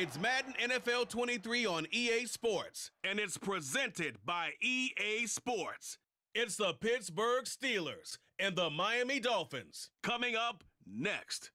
It's Madden NFL 23 on EA Sports, and it's presented by EA Sports. It's the Pittsburgh Steelers and the Miami Dolphins. Coming up next.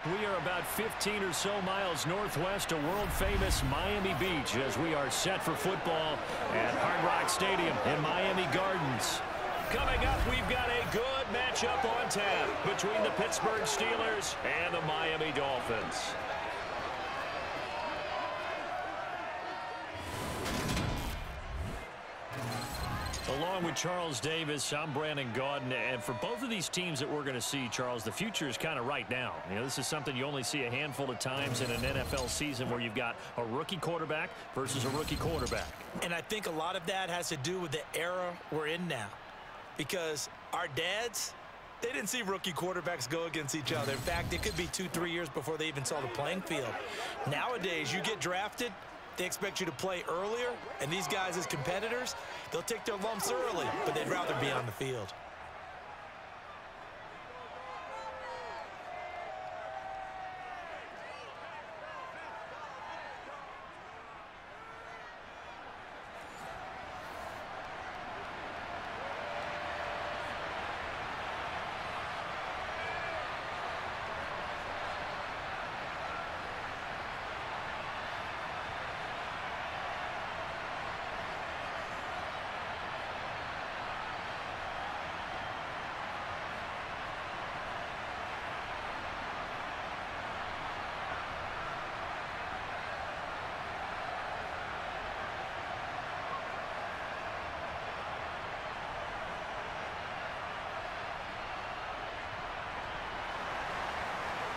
We are about 15 or so miles northwest of world-famous Miami Beach as we are set for football at Hard Rock Stadium in Miami Gardens. Coming up, we've got a good matchup on tap between the Pittsburgh Steelers and the Miami Dolphins. Along with Charles Davis, I'm Brandon Gaudin, and for both of these teams that we're going to see, Charles, the future is kind of right now. You know, this is something you only see a handful of times in an NFL season where you've got a rookie quarterback versus a rookie quarterback. And I think a lot of that has to do with the era we're in now. Because our dads, they didn't see rookie quarterbacks go against each other. In fact, it could be 2-3 years before they even saw the playing field. Nowadays, you get drafted, they expect you to play earlier, and these guys as competitors, they'll take their lumps early, but they'd rather be on the field.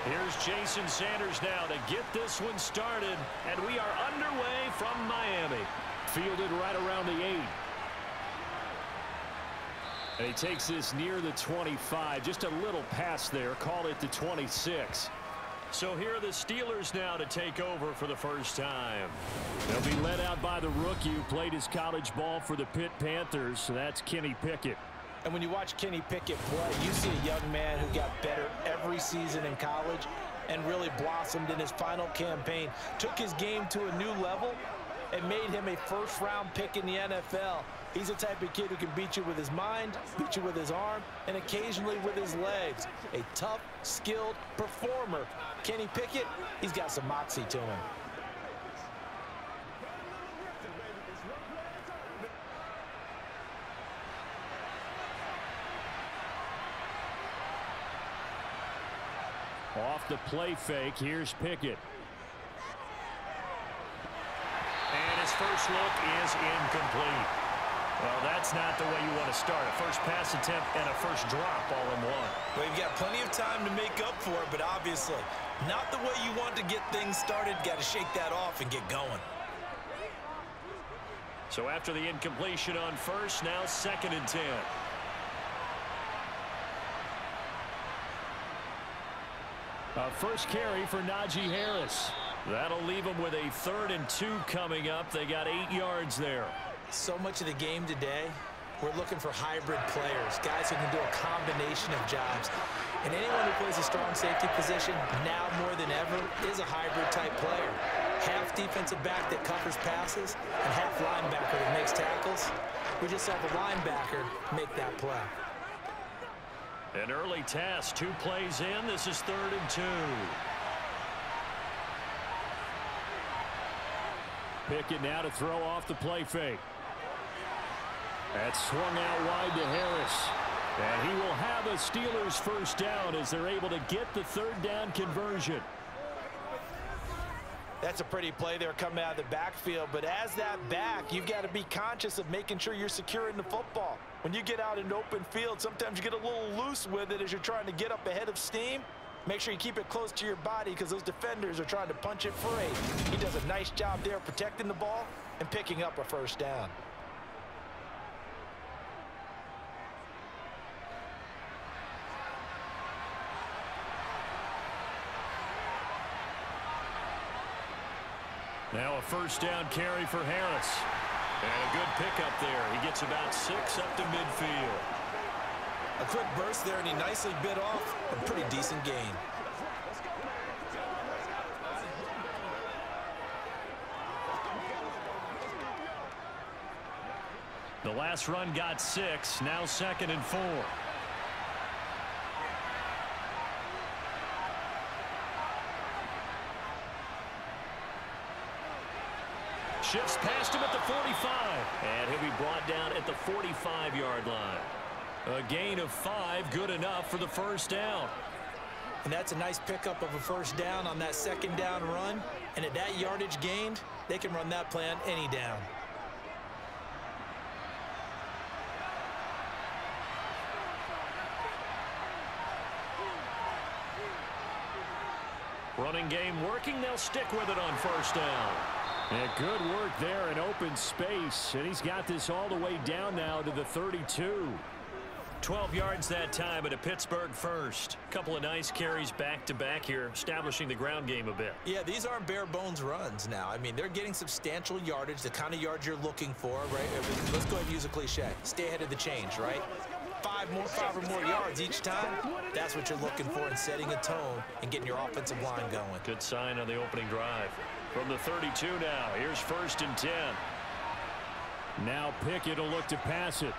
Here's Jason Sanders now to get this one started, and we are underway from Miami. Fielded right around the 8. And he takes this near the 25, just a little pass there, call it the 26. So here are the Steelers now to take over for the first time. They'll be led out by the rookie who played his college ball for the Pitt Panthers, so that's Kenny Pickett. And when you watch Kenny Pickett play, you see a young man who got better every season in college and really blossomed in his final campaign. Took his game to a new level and made him a first-round pick in the NFL. He's the type of kid who can beat you with his mind, beat you with his arm, and occasionally with his legs. A tough, skilled performer. Kenny Pickett, he's got some moxie to him. Off the play fake, here's Pickett. And his first look is incomplete. Well, that's not the way you want to start. A first pass attempt and a first drop all in one. Well, you've got plenty of time to make up for it, but obviously not the way you want to get things started. Got to shake that off and get going. So after the incompletion on first, now 2nd and 10. First carry for Najee Harris. That'll leave them with a 3rd and 2 coming up. They got 8 yards there. So much of the game today, we're looking for hybrid players, guys who can do a combination of jobs. And anyone who plays a strong safety position, now more than ever, is a hybrid-type player. Half defensive back that covers passes, and half linebacker that makes tackles. We just saw the linebacker make that play. An early task, 2 plays in. This is 3rd and 2. Pickett now to throw off the play fake. That's swung out wide to Harris. And he will have a Steelers first down as they're able to get the 3rd down conversion. That's a pretty play there coming out of the backfield, but as that back, you've got to be conscious of making sure you're securing the football. When you get out in open field, sometimes you get a little loose with it as you're trying to get up ahead of steam. Make sure you keep it close to your body because those defenders are trying to punch it free. He does a nice job there protecting the ball and picking up a first down. Now a first down carry for Harris. And a good pickup there. He gets about 6 up to midfield. A quick burst there, and he nicely bit off a pretty decent gain. The last run got 6, now 2nd and 4. Shifts past him at the 45. And he'll be brought down at the 45-yard line. A gain of 5, good enough for the first down. And that's a nice pickup of a first down on that second down run. And at that yardage gained, they can run that play on any down. Running game working. They'll stick with it on first down. And good work there in open space. And he's got this all the way down now to the 32. 12 yards that time at a Pittsburgh first. Couple of nice carries back-to-back here, establishing the ground game a bit. Yeah, these aren't bare-bones runs now. I mean, they're getting substantial yardage, the kind of yards you're looking for, right? Let's go ahead and use a cliche. Stay ahead of the change, right? 5 or more yards each time. That's what you're looking for in setting a tone and getting your offensive line going. Good sign on the opening drive. From the 32 now, here's 1st and 10. Now Pickett will look to pass it.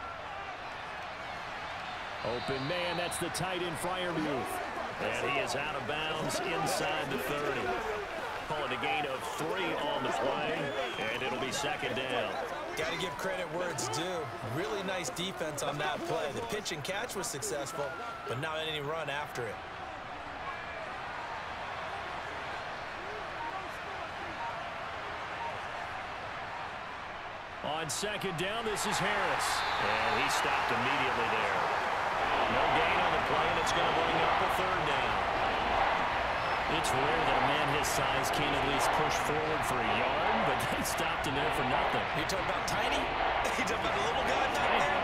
Open man, that's the tight end Freiermuth. And he is out of bounds inside the 30. Call it a gain of 3 on the play, and it'll be 2nd down. Got to give credit where it's due. Really nice defense on that play. The pitch and catch was successful, but not any run after it. On 2nd down, this is Harris. And he stopped immediately there. No gain on the play, and it's going to bring up a 3rd down. It's rare that a man his size can't at least push forward for a yard, but they stopped him there for nothing. You talking about tiny? You talking about the little guy back there?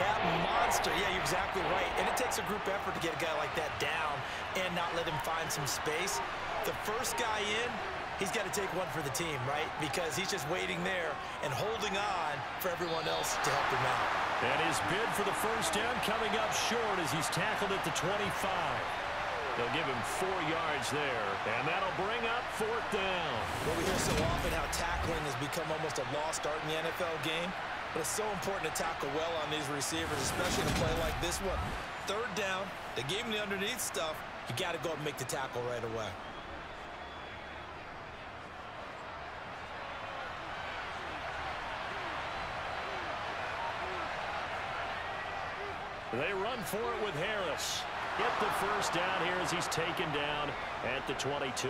That monster. Yeah, you're exactly right. And it takes a group effort to get a guy like that down and not let him find some space. The first guy in, he's got to take one for the team, right? Because he's just waiting there and holding on for everyone else to help him out. And his bid for the first down coming up short as he's tackled at the 25. They'll give him 4 yards there, and that'll bring up 4th down. Well, we hear so often how tackling has become almost a lost art in the NFL game, but it's so important to tackle well on these receivers, especially in a play like this one. 3rd down, they gave him the underneath stuff. You got to go up and make the tackle right away. They run for it with Harris. Get the first down here as he's taken down at the 22.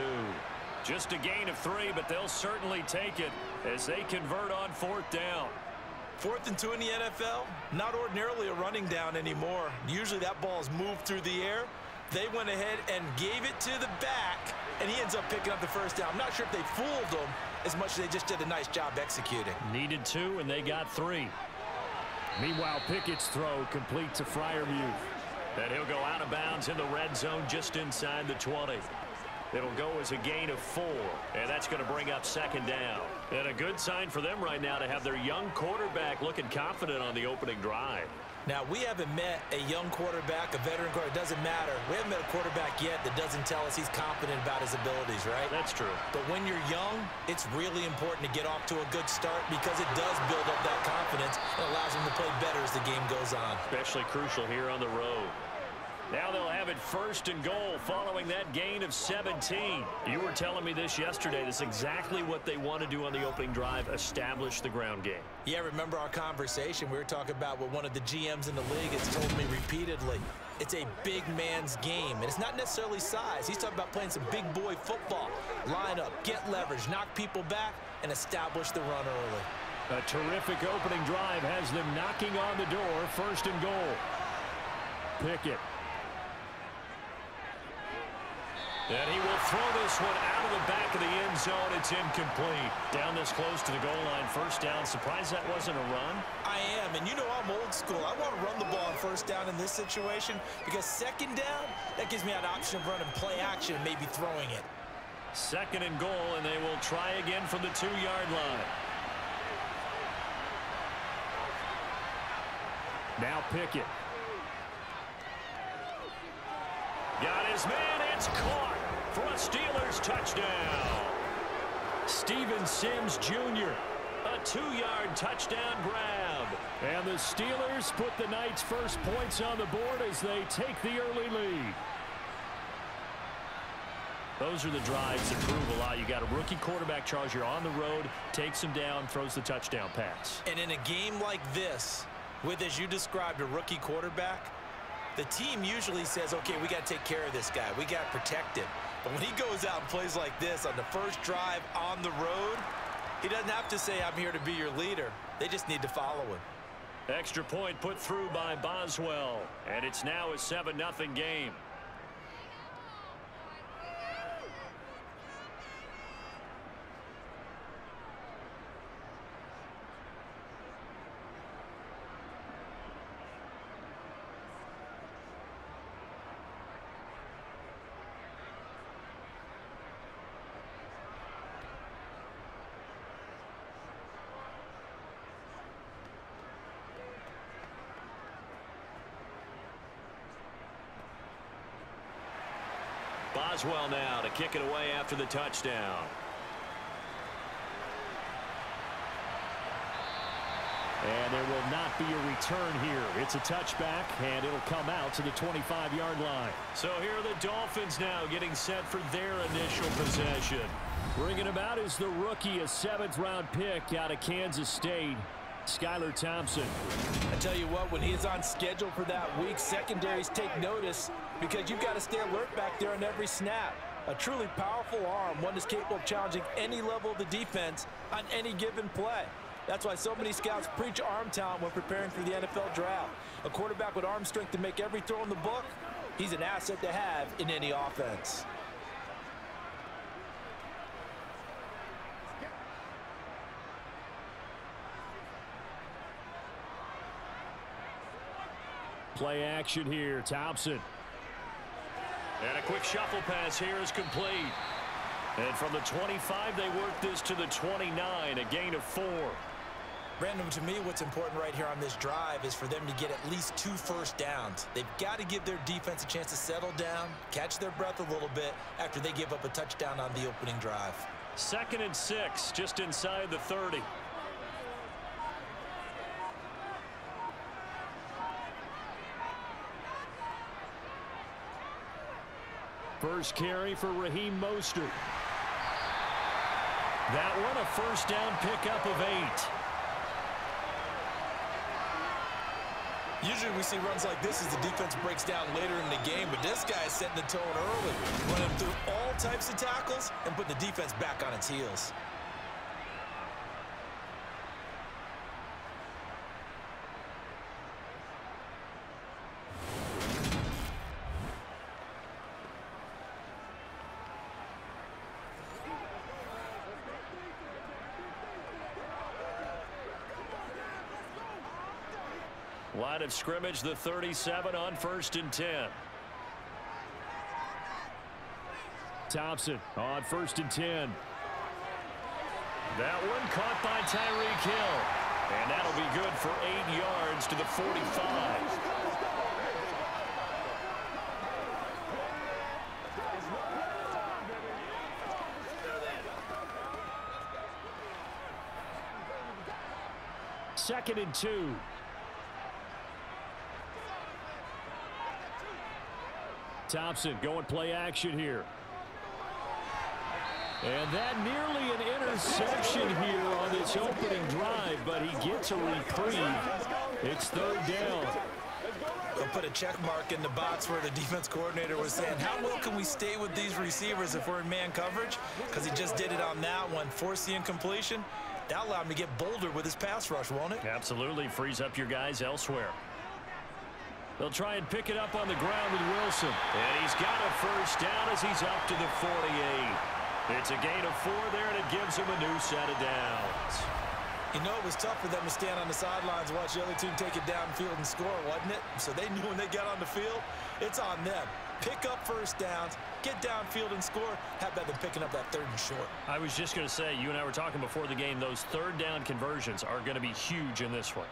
Just a gain of 3, but they'll certainly take it as they convert on 4th down. 4th and 2 in the NFL, not ordinarily a running down anymore. Usually that ball is moved through the air. They went ahead and gave it to the back, and he ends up picking up the first down. I'm not sure if they fooled him as much as they just did a nice job executing. Needed 2, and they got 3. Meanwhile, Pickett's throw complete to Freiermuth. And he'll go out of bounds in the red zone just inside the 20. It'll go as a gain of 4, and that's going to bring up 2nd down. And a good sign for them right now to have their young quarterback looking confident on the opening drive. Now, we haven't met a young quarterback, a veteran quarterback. It doesn't matter. We haven't met a quarterback yet that doesn't tell us he's confident about his abilities, right? That's true. But when you're young, it's really important to get off to a good start because it does build up that confidence and allows him to play better as the game goes on. Especially crucial here on the road. Now they'll have it 1st and goal following that gain of 17. You were telling me this yesterday. This is exactly what they want to do on the opening drive, establish the ground game. Yeah, remember our conversation. We were talking about what one of the GMs in the league has told me repeatedly. It's a big man's game, and it's not necessarily size. He's talking about playing some big boy football. Line up, get leverage, knock people back, and establish the run early. A terrific opening drive has them knocking on the door, 1st and goal. Pickett. And he will throw this one out of the back of the end zone. It's incomplete. Down this close to the goal line, 1st down. Surprised that wasn't a run? I am, and you know I'm old school. I want to run the ball on 1st down in this situation because 2nd down, that gives me an option of running play action and maybe throwing it. 2nd and goal, and they will try again from the 2-yard line. Now Pickett. It's caught for a Steelers touchdown. Steven Sims Jr., a 2-yard touchdown grab. And the Steelers put the night's first points on the board as they take the early lead. Those are the drives that prove a lot. You got a rookie quarterback, Charles. You're on the road, takes him down, throws the touchdown pass. And in a game like this, with, as you described, a rookie quarterback, the team usually says, okay, we got to take care of this guy. We got to protect him. But when he goes out and plays like this on the first drive on the road, he doesn't have to say, I'm here to be your leader. They just need to follow him. Extra point put through by Boswell. And it's now a 7-0 game. Boswell now to kick it away after the touchdown. And there will not be a return here. It's a touchback, and it'll come out to the 25-yard line. So here are the Dolphins now getting set for their initial possession. Bringing him out is the rookie, a 7th-round pick out of Kansas State, Skylar Thompson. I tell you what, when he's on schedule for that week, secondaries take notice because you've got to stay alert back there on every snap. A truly powerful arm, one that's capable of challenging any level of the defense on any given play. That's why so many scouts preach arm talent when preparing for the NFL draft. A quarterback with arm strength to make every throw in the book, he's an asset to have in any offense. Play action here, Thompson. And a quick shuffle pass here is complete. And from the 25, they work this to the 29, a gain of 4. Brandon, to me, what's important right here on this drive is for them to get at least 2 first downs. They've got to give their defense a chance to settle down, catch their breath a little bit after they give up a touchdown on the opening drive. 2nd and 6, just inside the 30. First carry for Raheem Mostert. That one a first down pickup of 8. Usually we see runs like this as the defense breaks down later in the game, but this guy is setting the tone early, running through all types of tackles and putting the defense back on its heels. Line of scrimmage, the 37 on 1st and 10. Thompson on 1st and 10. That one caught by Tyreek Hill. And that'll be good for 8 yards to the 45. Second and 2. Thompson going play action here. And that nearly an interception here on this opening drive, but he gets a reprieve. It's 3rd down. They'll put a check mark in the box where the defense coordinator was saying, how well can we stay with these receivers if we're in man coverage? Because he just did it on that one, forced the incompletion. That allowed him to get bolder with his pass rush, won't it? Absolutely. Frees up your guys elsewhere. They'll try and pick it up on the ground with Wilson. And he's got a first down as he's up to the 48. It's a gain of 4 there, and it gives him a new set of downs. You know, it was tough for them to stand on the sidelines and watch the other team take it downfield and score, wasn't it? So they knew when they got on the field, it's on them. Pick up first downs, get downfield and score. How about them picking up that 3rd and short? I was just going to say, you and I were talking before the game, those 3rd down conversions are going to be huge in this one.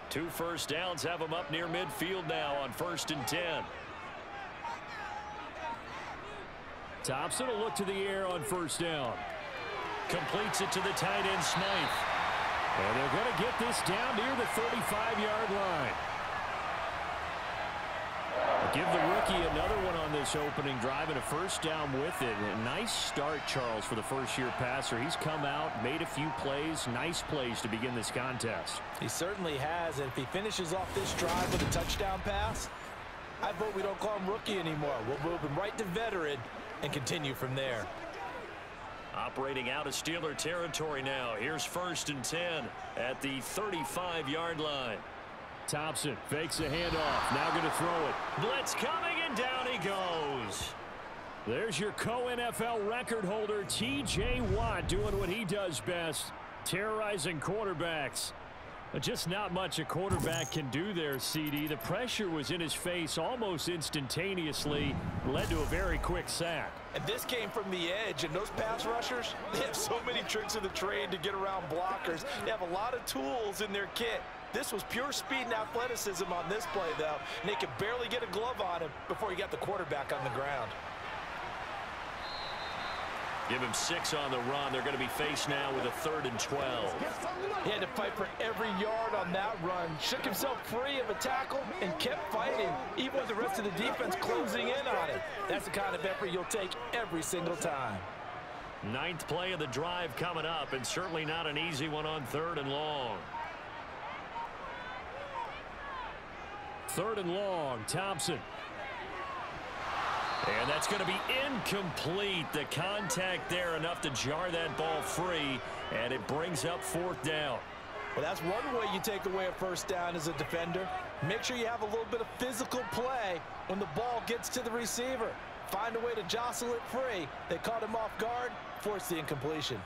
2 first downs have them up near midfield now on 1st and 10. Thompson will look to the air on 1st down. Completes it to the tight end, Smythe. And they're going to get this down near the 35-yard line. Give the rookie another one on this opening drive and a 1st down with it. A nice start, Charles, for the first-year passer. He's come out, made a few plays, nice plays to begin this contest. He certainly has, and if he finishes off this drive with a touchdown pass, I vote we don't call him rookie anymore. We'll move him right to veteran and continue from there. Operating out of Steeler territory now. Here's 1st and 10 at the 35-yard line. Thompson fakes a handoff. Now going to throw it. Blitz coming, and down he goes. There's your co-NFL record holder, T.J. Watt, doing what he does best, terrorizing quarterbacks. But just not much a quarterback can do there, CD. The pressure was in his face almost instantaneously, led to a very quick sack. And this came from the edge, and those pass rushers, they have so many tricks of the trade to get around blockers. They have a lot of tools in their kit. This was pure speed and athleticism on this play, though, and they could barely get a glove on him before he got the quarterback on the ground. Give him 6 on the run. They're going to be faced now with a 3rd and 12. He had to fight for every yard on that run. Shook himself free of a tackle and kept fighting, even with the rest of the defense closing in on it. That's the kind of effort you'll take every single time. 9th play of the drive coming up, and certainly not an easy one on 3rd and long. 3rd and long, Thompson. And that's going to be incomplete. The contact there enough to jar that ball free, and it brings up 4th down. Well, that's one way you take away a 1st down as a defender. Make sure you have a little bit of physical play when the ball gets to the receiver. Find a way to jostle it free. They caught him off guard, forced the incompletion.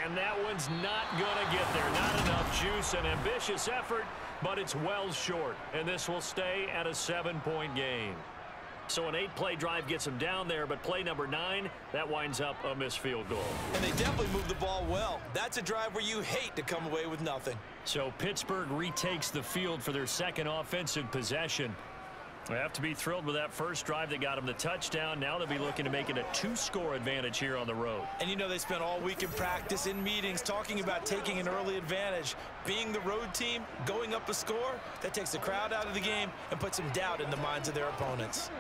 And that one's not going to get there. Not enough juice, an ambitious effort, but it's well short. And this will stay at a 7-point game. So an 8-play drive gets him down there, but play number 9, that winds up a missed field goal. And they definitely moved the ball well. That's a drive where you hate to come away with nothing. So Pittsburgh retakes the field for their 2nd offensive possession. They have to be thrilled with that first drive that got them the touchdown. Now they'll be looking to make it a 2-score advantage here on the road. And you know they spent all week in practice, in meetings, talking about taking an early advantage. Being the road team, going up a score, that takes the crowd out of the game and puts some doubt in the minds of their opponents.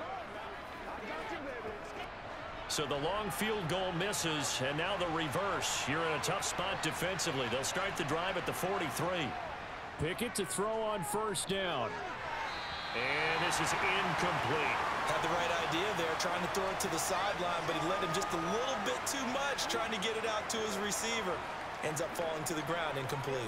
So the long field goal misses, and now the reverse. You're in a tough spot defensively. They'll start the drive at the 43. Pickett to throw on 1st down. And this is incomplete. Had the right idea there, trying to throw it to the sideline, but he let him just a little bit too much, trying to get it out to his receiver. Ends up falling to the ground, incomplete.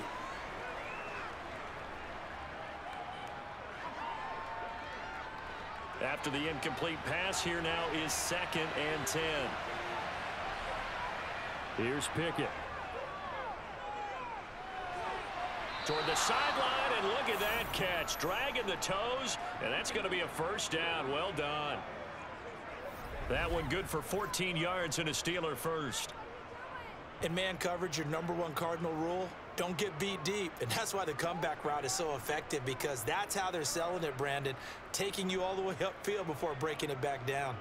After the incomplete pass, here now is 2nd and 10. Here's Pickett. Toward the sideline, and look at that catch. Dragging the toes, and that's going to be a 1st down. Well done. That one good for 14 yards and a Steeler first. In man coverage, your #1 cardinal rule, don't get beat deep. And that's why the comeback route is so effective, because that's how they're selling it, Brandon. Taking you all the way upfield before breaking it back down.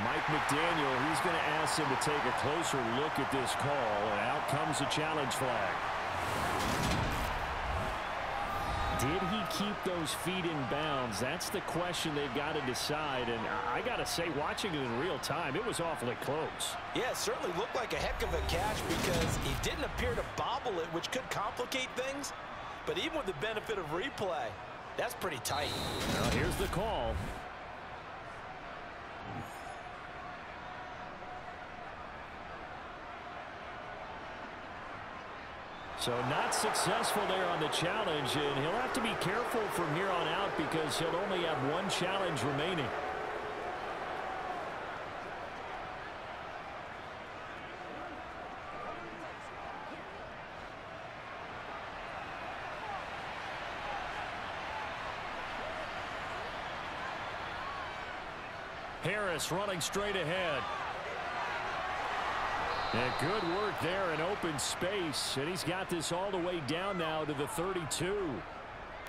Mike McDaniel, he's going to ask him to take a closer look at this call, and out comes a challenge flag. Did he keep those feet in bounds? That's the question they've got to decide, and I got to say, watching it in real time, it was awfully close. Yeah, it certainly looked like a heck of a catch because he didn't appear to bobble it, which could complicate things. But even with the benefit of replay, that's pretty tight. Now here's the call. So not successful there on the challenge, and he'll have to be careful from here on out because he'll only have one challenge remaining. Harris running straight ahead. And good work there in open space. And he's got this all the way down now to the 32.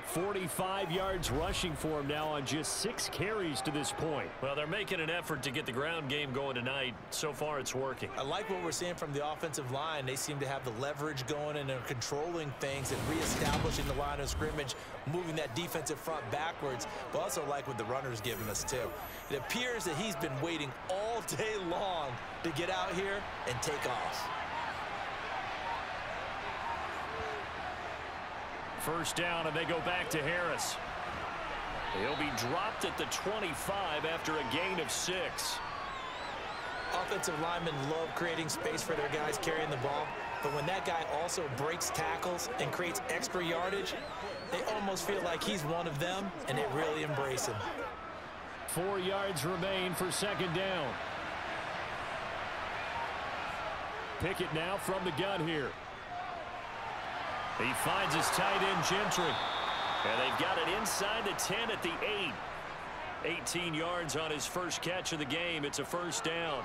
45 yards rushing for him now on just 6 carries to this point. Well, they're making an effort to get the ground game going tonight. So far, it's working. I like what we're seeing from the offensive line. They seem to have the leverage going, and they're controlling things and reestablishing the line of scrimmage, moving that defensive front backwards, but also like what the runner's giving us, too. It appears that he's been waiting all day long to get out here and take off. First down, and they go back to Harris. He'll be dropped at the 25 after a gain of 6. Offensive linemen love creating space for their guys carrying the ball, but when that guy also breaks tackles and creates extra yardage, they almost feel like he's one of them, and they really embrace him. 4 yards remain for second down. Pickett now from the gun here. He finds his tight end, Gentry. And they've got it inside the 10 at the 8. 18 yards on his first catch of the game. It's a first down.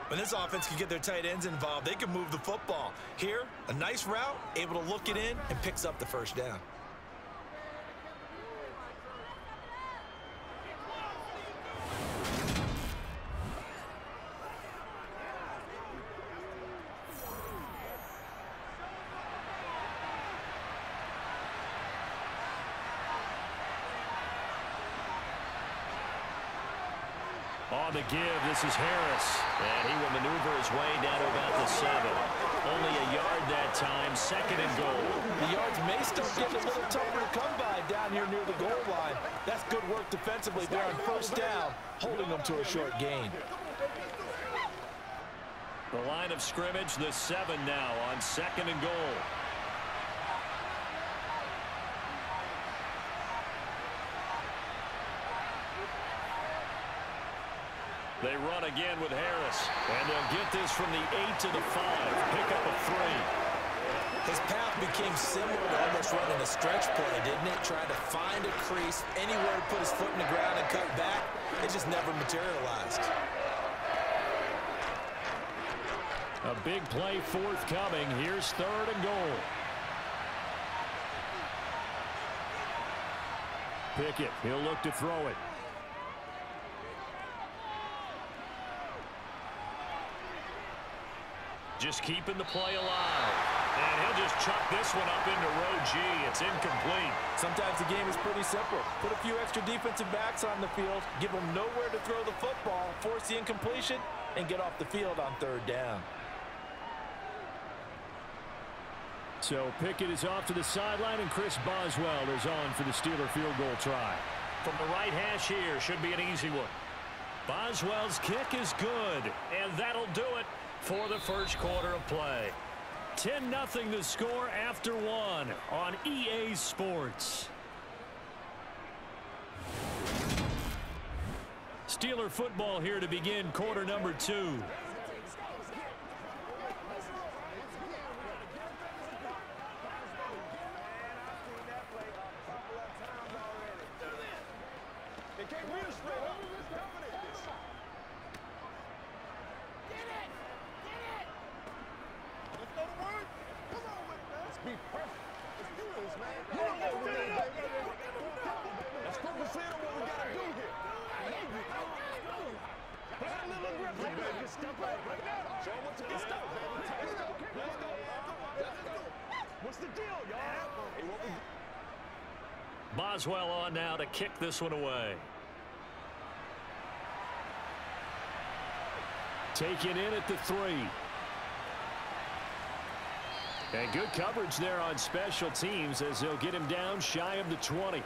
When this offense can get their tight ends involved, they can move the football. Here, a nice route, able to look it in, and picks up the first down. On the give, this is Harris. And he will maneuver his way down to about the 7. Only a yard that time, second and goal. The yards may start getting a little tougher to come by down here near the goal line. That's good work defensively there on first down, holding them to a short gain. The line of scrimmage, the 7 now on second and goal. They run again with Harris. And they'll get this from the 8 to the 5. Pick up a 3. His path became similar to almost running a stretch play, didn't it? Trying to find a crease, anywhere to put his foot in the ground and cut back. It just never materialized. A big play forthcoming. Here's third and goal. Pickett, he'll look to throw it. Just keeping the play alive. And he'll just chuck this one up into row G. It's incomplete. Sometimes the game is pretty simple. Put a few extra defensive backs on the field, give them nowhere to throw the football, force the incompletion, and get off the field on third down. So Pickett is off to the sideline, and Chris Boswell is on for the Steeler field goal try. From the right hash here, should be an easy one. Boswell's kick is good, and that'll do it for the first quarter of play. 10-0 the score after 1 on EA Sports. Steeler football here to begin quarter number 2. Boswell on now to kick this one away. Taken in at the 3. And good coverage there on special teams as they'll get him down shy of the 20.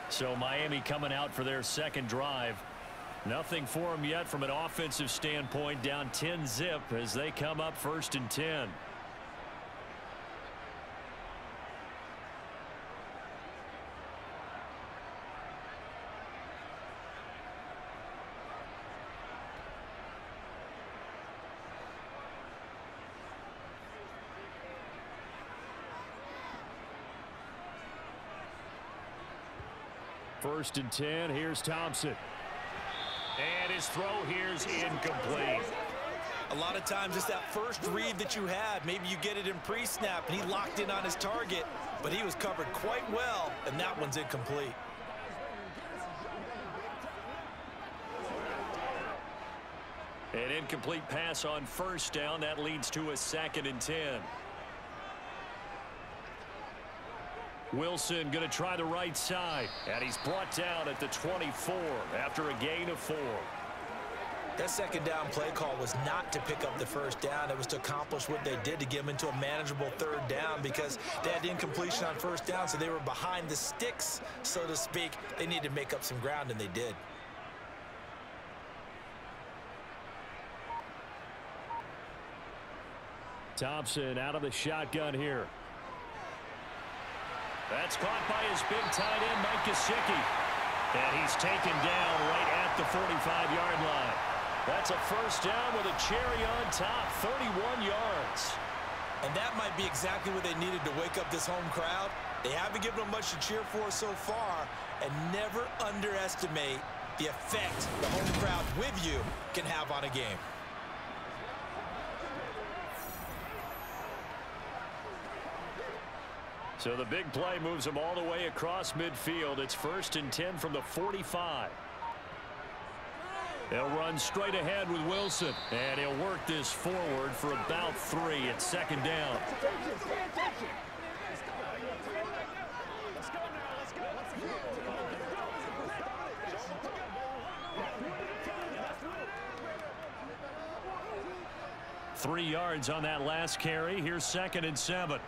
So Miami coming out for their second drive. Nothing for them yet from an offensive standpoint, down 10-0 as they come up first and 10. First and 10. Here's Thompson. And his throw here's incomplete. A lot of times it's that first read that you have. Maybe you get it in pre-snap, and he locked in on his target, but he was covered quite well, and that one's incomplete. An incomplete pass on first down. That leads to a 2nd and 10. Wilson going to try the right side, and he's brought down at the 24 after a gain of 4. That second down play call was not to pick up the first down. It was to accomplish what they did to get them into a manageable 3rd down because they had incompletion on first down, so they were behind the sticks, so to speak. They needed to make up some ground, and they did. Thompson out of the shotgun here. That's caught by his big tight end, Mike Gesicki. And he's taken down right at the 45-yard line. That's a first down with a cherry on top, 31 yards. And that might be exactly what they needed to wake up this home crowd. They haven't given them much to cheer for so far, and never underestimate the effect the home crowd with you can have on a game. So the big play moves him all the way across midfield. It's 1st and 10 from the 45. They'll run straight ahead with Wilson, and he'll work this forward for about 3 at 2nd down. Three yards on that last carry. Here's 2nd and 7.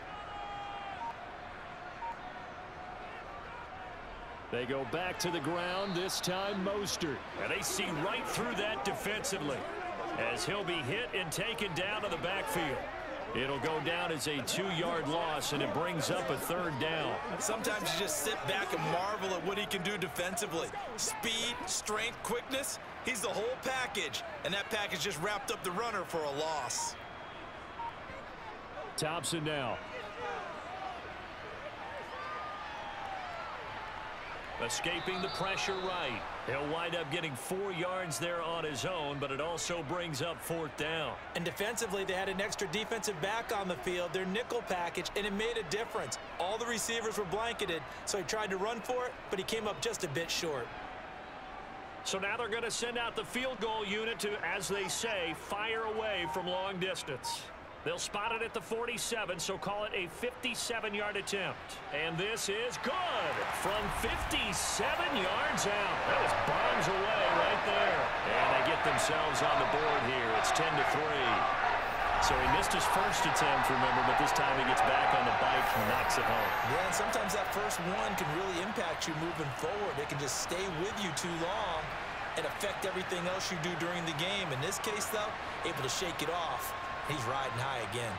They go back to the ground, this time Mostert. And they see right through that defensively as he'll be hit and taken down to the backfield. It'll go down as a 2-yard loss, and it brings up a 3rd down. Sometimes you just sit back and marvel at what he can do defensively. Speed, strength, quickness, he's the whole package. And that package just wrapped up the runner for a loss. Thompson now. Escaping the pressure right. He'll wind up getting 4 yards there on his own, but it also brings up 4th down. And defensively, they had an extra defensive back on the field, their nickel package, and it made a difference. All the receivers were blanketed, so he tried to run for it, but he came up just a bit short. So now they're going to send out the field goal unit to, as they say, fire away from long distance. They'll spot it at the 47, so call it a 57-yard attempt. And this is good from 57 yards out. That was bombs away right there. And they get themselves on the board here. It's 10-3. So he missed his first attempt, remember, but this time he gets back on the bike and knocks it home. Yeah, and sometimes that first one can really impact you moving forward. It can just stay with you too long and affect everything else you do during the game. In this case, though, able to shake it off. He's riding high again.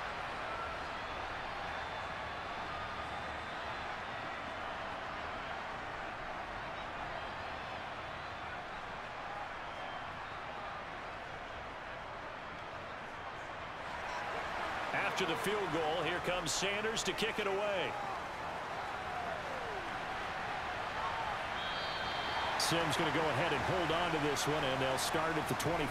After the field goal, here comes Sanders to kick it away. Simms going to go ahead and hold on to this one, and they'll start at the 25.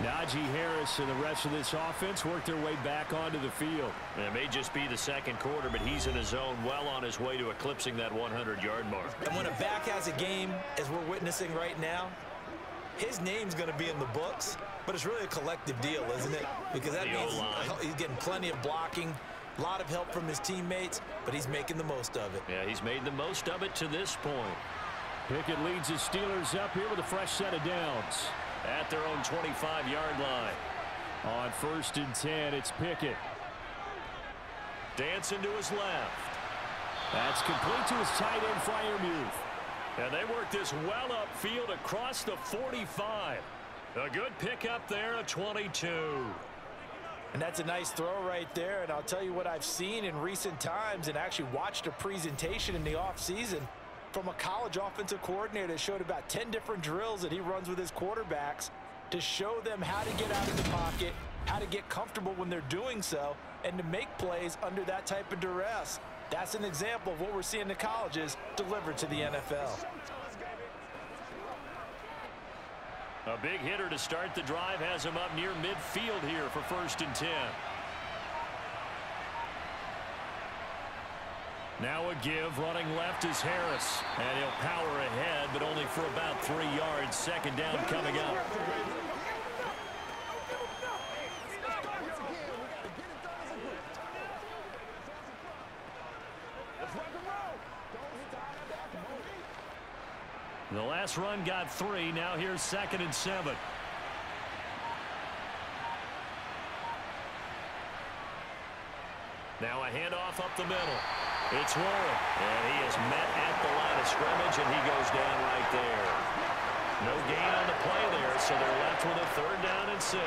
Najee Harris and the rest of this offense work their way back onto the field. It may just be the second quarter, but he's in his zone, well on his way to eclipsing that 100-yard mark. And when a back has a game, as we're witnessing right now, his name's going to be in the books, but it's really a collective deal, isn't it? Because that means he's getting plenty of blocking, a lot of help from his teammates, but he's making the most of it. Yeah, he's made the most of it to this point. Pickett leads the Steelers up here with a fresh set of downs. At their own 25-yard line. On 1st and 10, it's Pickett. Dancing to his left. That's complete to his tight end, Freiermuth. And they work this well upfield across the 45. A good pickup there at 22. And that's a nice throw right there. And I'll tell you what I've seen in recent times and actually watched a presentation in the offseason from a college offensive coordinator that showed about 10 different drills that he runs with his quarterbacks to show them how to get out of the pocket, how to get comfortable when they're doing so, and to make plays under that type of duress. That's an example of what we're seeing in the colleges delivered to the NFL. A big hitter to start the drive has him up near midfield here for 1st and 10. Now a give, running left is Harris. And he'll power ahead, but only for about 3 yards. 2nd down coming up. The last run got 3. Now here's 2nd and 7. Now a handoff up the middle. It's Warren, and he is met at the line of scrimmage, and he goes down right there. No gain on the play there, so they're left with a 3rd down and 6.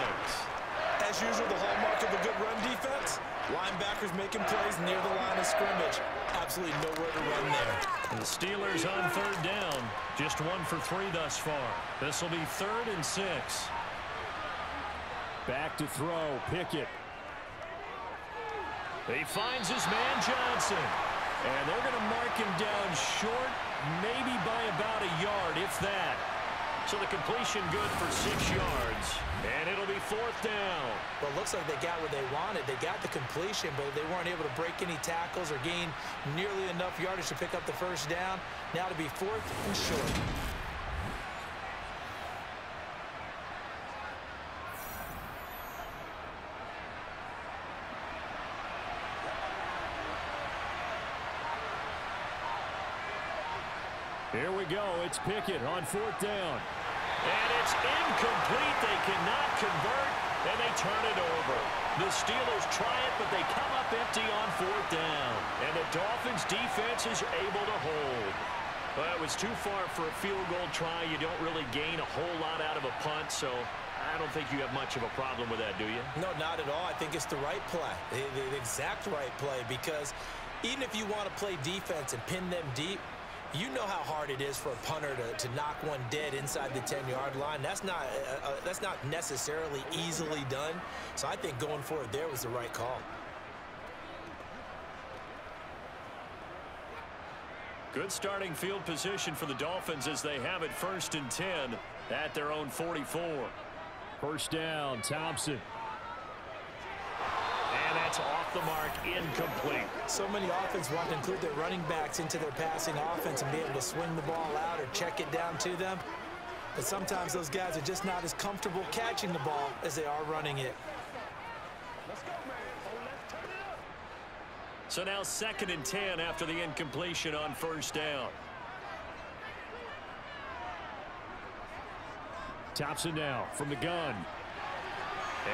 As usual, the hallmark of a good run defense, linebackers making plays near the line of scrimmage. Absolutely nowhere to run there. And the Steelers on 3rd down, just 1 for 3 thus far. This will be 3rd and 6. Back to throw, Pickett. He finds his man Johnson. And they're going to mark him down short, maybe by about a yard, if that. So the completion good for 6 yards. And it'll be 4th down. Well, it looks like they got what they wanted. They got the completion, but they weren't able to break any tackles or gain nearly enough yardage to pick up the 1st down. Now to be 4th and short. Here we go. It's Pickett on 4th down. And it's incomplete. They cannot convert, and they turn it over. The Steelers try it, but they come up empty on 4th down. And the Dolphins' defense is able to hold. Well, it was too far for a field goal try. You don't really gain a whole lot out of a punt, so I don't think you have much of a problem with that, do you? No, not at all. I think it's the right play, the exact right play, because even if you want to play defense and pin them deep, you know how hard it is for a punter to knock one dead inside the 10-yard line. That's not necessarily easily done. So I think going for it there was the right call. Good starting field position for the Dolphins as they have it 1st and 10 at their own 44. 1st down, Thompson. And that's off the mark, incomplete. So many offenses want to include their running backs into their passing offense and be able to swing the ball out or check it down to them. But sometimes those guys are just not as comfortable catching the ball as they are running it. So now 2nd and 10 after the incompletion on 1st down. Thompson now from the gun.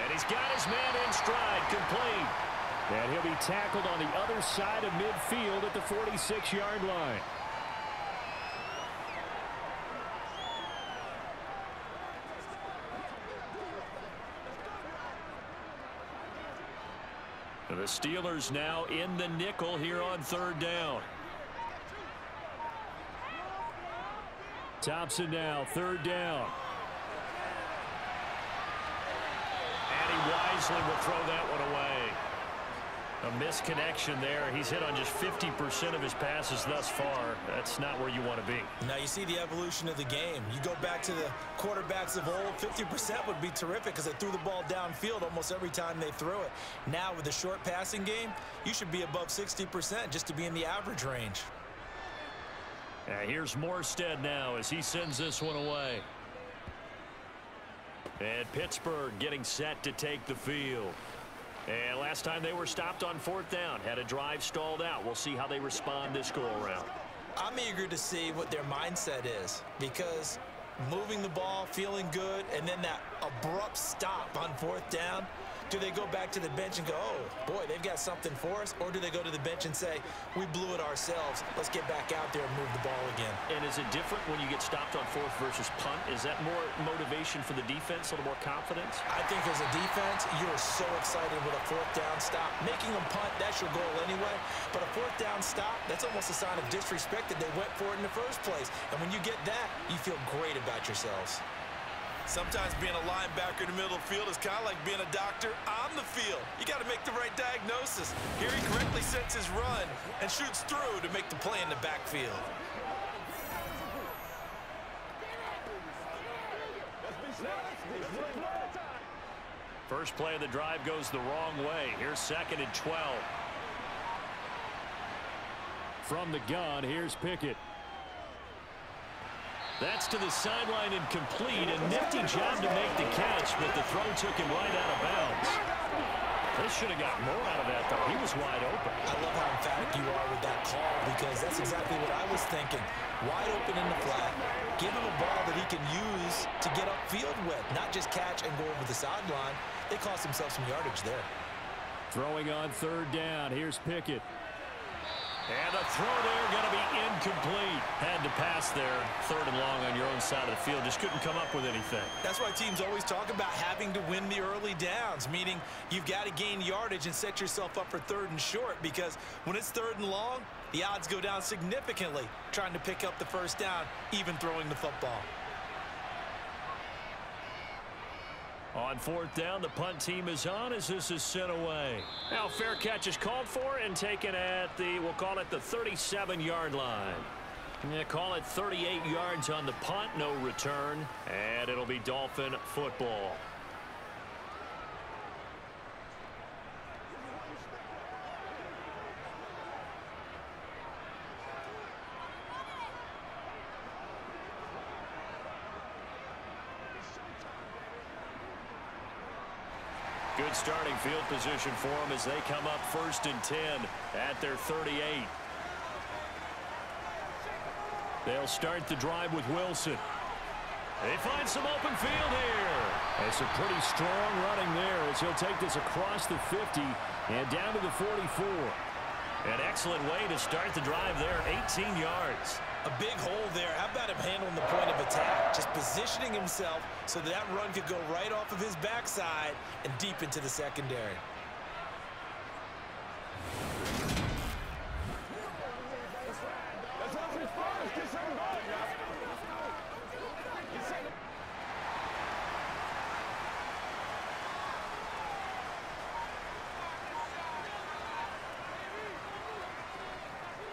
And he's got his man in stride, complete. And he'll be tackled on the other side of midfield at the 46-yard line. And the Steelers now in the nickel here on 3rd down. Thompson now, 3rd down. And he wisely will throw that one away. A misconnection there. He's hit on just 50% of his passes thus far. That's not where you want to be. Now you see the evolution of the game. You go back to the quarterbacks of old, 50% would be terrific because they threw the ball downfield almost every time they threw it. Now with the short passing game, you should be above 60% just to be in the average range. Here's Morstead now as he sends this one away. And Pittsburgh getting set to take the field. And last time they were stopped on 4th down, had a drive stalled out. We'll see how they respond this go-around. I'm eager to see what their mindset is because moving the ball, feeling good, and then that abrupt stop on 4th down, do they go back to the bench and go, oh, boy, they've got something for us? Or do they go to the bench and say, we blew it ourselves. Let's get back out there and move the ball again. And is it different when you get stopped on 4th versus punt? Is that more motivation for the defense, a little more confidence? I think as a defense, you're so excited with a 4th down stop. Making them punt, that's your goal anyway. But a 4th down stop, that's almost a sign of disrespect that they went for it in the first place. And when you get that, you feel great about yourselves. Sometimes being a linebacker in the middle of the field is kind of like being a doctor on the field. You got to make the right diagnosis. Here he correctly sets his run and shoots through to make the play in the backfield. First play of the drive goes the wrong way. Here's 2nd and 12. From the gun, here's Pickett. That's to the sideline and complete. A nifty job to make the catch, but the throw took him right out of bounds. They should have got more out of that, though. He was wide open. I love how emphatic you are with that call, because that's exactly what I was thinking. Wide open in the flat. Give him a ball that he can use to get upfield with, not just catch and go over the sideline. They cost themselves some yardage there. Throwing on 3rd down. Here's Pickett. And the throw there going to be incomplete. Had to pass there. 3rd and long on your own side of the field. Just couldn't come up with anything. That's why teams always talk about having to win the early downs, meaning you've got to gain yardage and set yourself up for 3rd and short, because when it's 3rd and long, the odds go down significantly trying to pick up the 1st down, even throwing the football. On 4th down, the punt team is on as this is sent away. Now, fair catch is called for and taken at the, we'll call it the 37-yard line. Yeah, call it 38 yards on the punt, no return, and it'll be Dolphin football. Good starting field position for them as they come up 1st and 10 at their 38. They'll start the drive with Wilson. They find some open field here. That's a pretty strong running there as he'll take this across the 50 and down to the 44. An excellent way to start the drive there, 18 yards. A big hole there. How about him handling the point of attack? Just positioning himself so that run could go right off of his backside and deep into the secondary.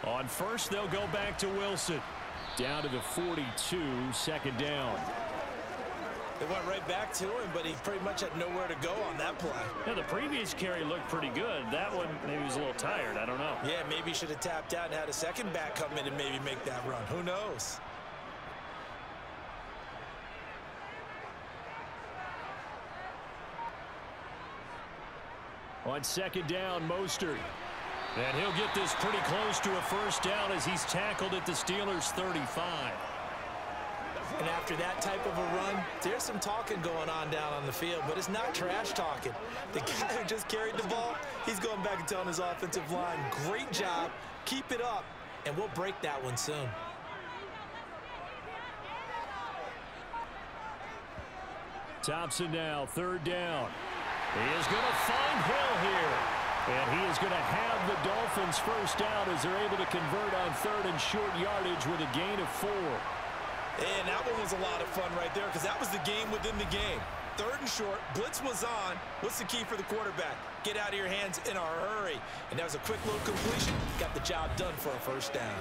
On 1st, they'll go back to Wilson. Down to the 42, 2nd down. They went right back to him, but he pretty much had nowhere to go on that play. Yeah, the previous carry looked pretty good. That one, maybe he was a little tired. I don't know. Yeah, maybe he should have tapped out and had a second back come in and maybe make that run. Who knows? On 2nd down, Mostert. And he'll get this pretty close to a 1st down as he's tackled at the Steelers' 35. And after that type of a run, there's some talking going on down on the field, but it's not trash talking. The guy who just carried the ball, he's going back and telling his offensive line, great job, keep it up, and we'll break that one soon. Thompson now, 3rd down. He is going to find Hill here. And he is going to have the Dolphins 1st down as they're able to convert on 3rd and short yardage with a gain of 4. And that one was a lot of fun right there because that was the game within the game. 3rd and short, blitz was on. What's the key for the quarterback? Get out of your hands in a hurry. And that was a quick little completion. Got the job done for a 1st down.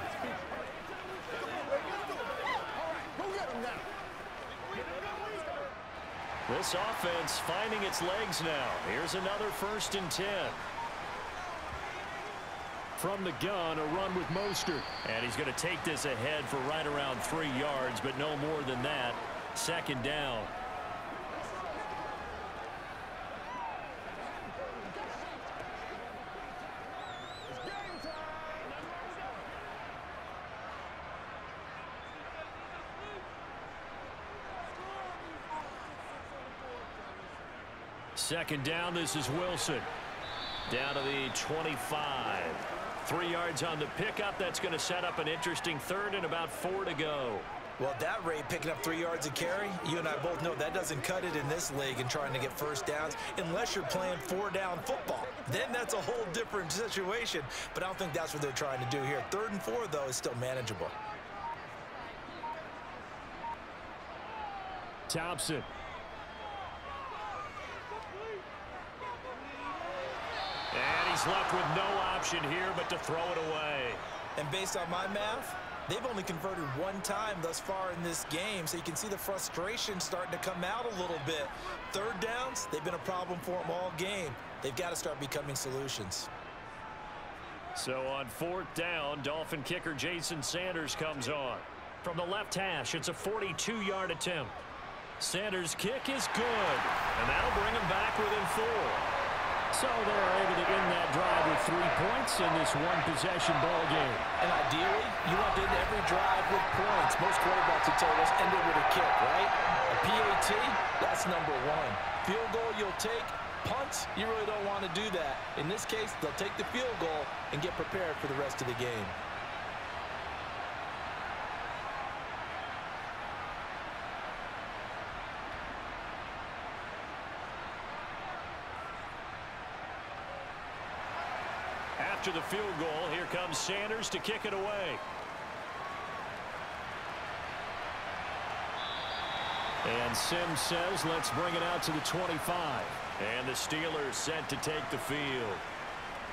This offense finding its legs now. Here's another 1st and 10. From the gun, a run with Mostert. And he's going to take this ahead for right around 3 yards, but no more than that. 2nd down. Second down, this is Wilson. Down to the 25. 3 yards on the pickup. That's going to set up an interesting 3rd and about 4 to go. Well, at that rate, picking up 3 yards a carry, you and I both know that doesn't cut it in this league and trying to get 1st downs unless you're playing 4-down football. Then that's a whole different situation, but I don't think that's what they're trying to do here. 3rd and 4, though, is still manageable. Thompson. And he's left with no option here but to throw it away. And based on my math, They've only converted one time thus far in this game, so you can see the frustration starting to come out a little bit. Third downs, they've been a problem for them all game. They've got to start becoming solutions. So on fourth down, Dolphin kicker Jason Sanders comes on. From the left hash, it's a 42-yard attempt. Sanders' kick is good, and that'll bring him back within 4. So they're able to end that drive with 3 points in this one-possession ball game. And ideally, you want to end every drive with points. Most quarterbacks would tell us end it with a kick, right? A PAT, that's number 1. Field goal you'll take. Punts, you really don't want to do that. In this case, they'll take the field goal and get prepared for the rest of the game. After the field goal, here comes Sanders to kick it away. And Sims says, let's bring it out to the 25. And the Steelers set to take the field.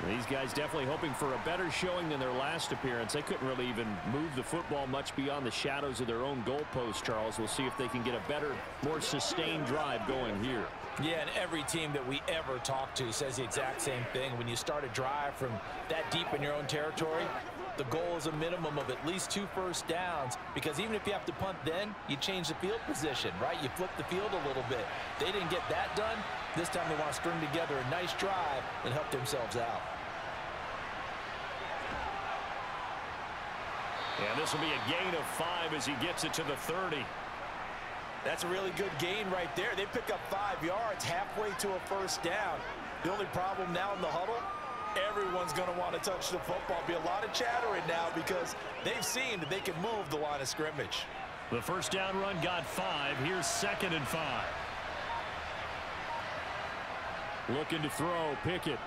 These guys definitely hoping for a better showing than their last appearance. They couldn't really even move the football much beyond the shadows of their own goalpost, Charles. We'll see if they can get a better, more sustained drive going here. Yeah, and every team that we ever talk to says the exact same thing. When you start a drive from that deep in your own territory, the goal is a minimum of at least 2 first downs, because even if you have to punt then, you change the field position, right? You flip the field a little bit. They didn't get that done. This time they want to string together a nice drive and help themselves out. And this will be a gain of 5 as he gets it to the 30. That's a really good gain right there. They pick up 5 yards halfway to a first down. The only problem now in the huddle, everyone's going to want to touch the football. Be a lot of chattering now because they've seen that they can move the line of scrimmage. The first down run got 5. Here's 2nd and 5. Looking to throw, Pickett.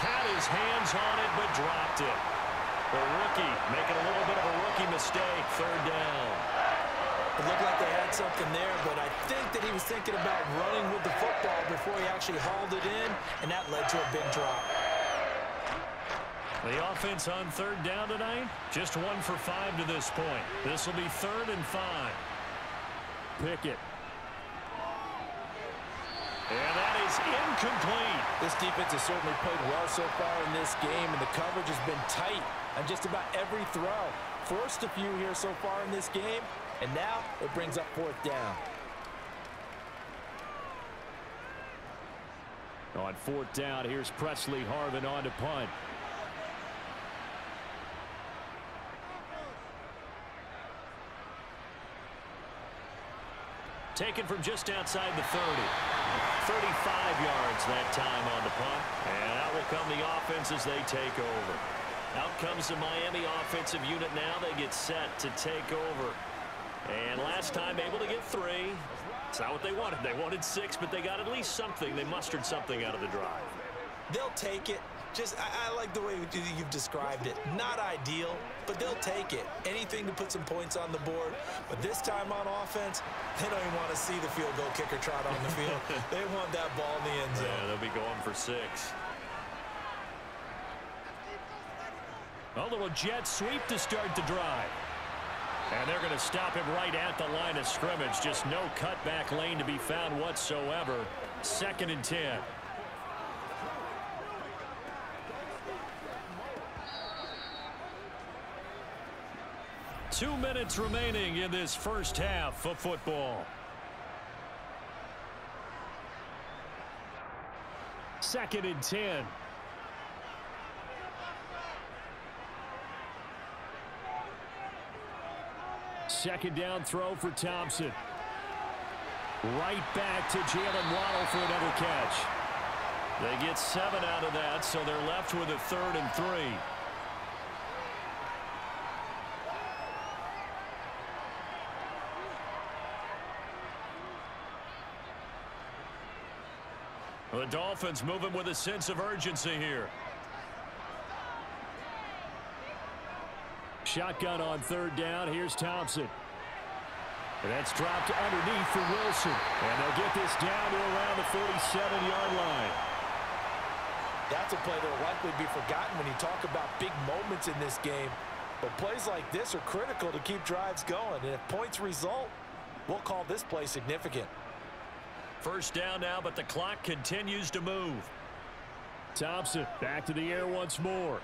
Had his hands on it, but dropped it. The rookie making a little bit of a rookie mistake. 3rd down. It looked like they had something there, but I think that he was thinking about running with the football before he actually hauled it in, and that led to a big drop. The offense on 3rd down tonight, just 1 for 5 to this point. This will be 3rd and 5. Pickett. And that is incomplete. This defense has certainly played well so far in this game, and the coverage has been tight on just about every throw. Forced a few here so far in this game, and now it brings up 4th down. On 4th down, here's Presley Harvin on to punt. Taken from just outside the 30. 35 yards that time on the punt. And out will come the offense as they take over. Out comes the Miami offensive unit now. They get set to take over. And last time able to get 3. It's not what they wanted. They wanted 6, but they got at least something. They mustered something out of the drive. They'll take it. I like the way you've described it. Not ideal, but they'll take it. Anything to put some points on the board. But this time on offense, they don't even want to see the field goal kicker trot on the field. They want that ball in the end zone. Yeah, they'll be going for 6. A little jet sweep to start the drive. And they're going to stop him right at the line of scrimmage. Just no cutback lane to be found whatsoever. 2nd and 10. Two minutes remaining in this first half of football. 2nd and 10. Second down throw for Thompson. Right back to Jalen Waddle for another catch. They get 7 out of that, so they're left with a 3rd and 3. The Dolphins moving with a sense of urgency here. Shotgun on 3rd down. Here's Thompson. And that's dropped underneath for Wilson. And they'll get this down to around the 47-yard line. That's a play that will likely be forgotten when you talk about big moments in this game. But plays like this are critical to keep drives going. And if points result, we'll call this play significant. First down now, but the clock continues to move. Thompson back to the air once more.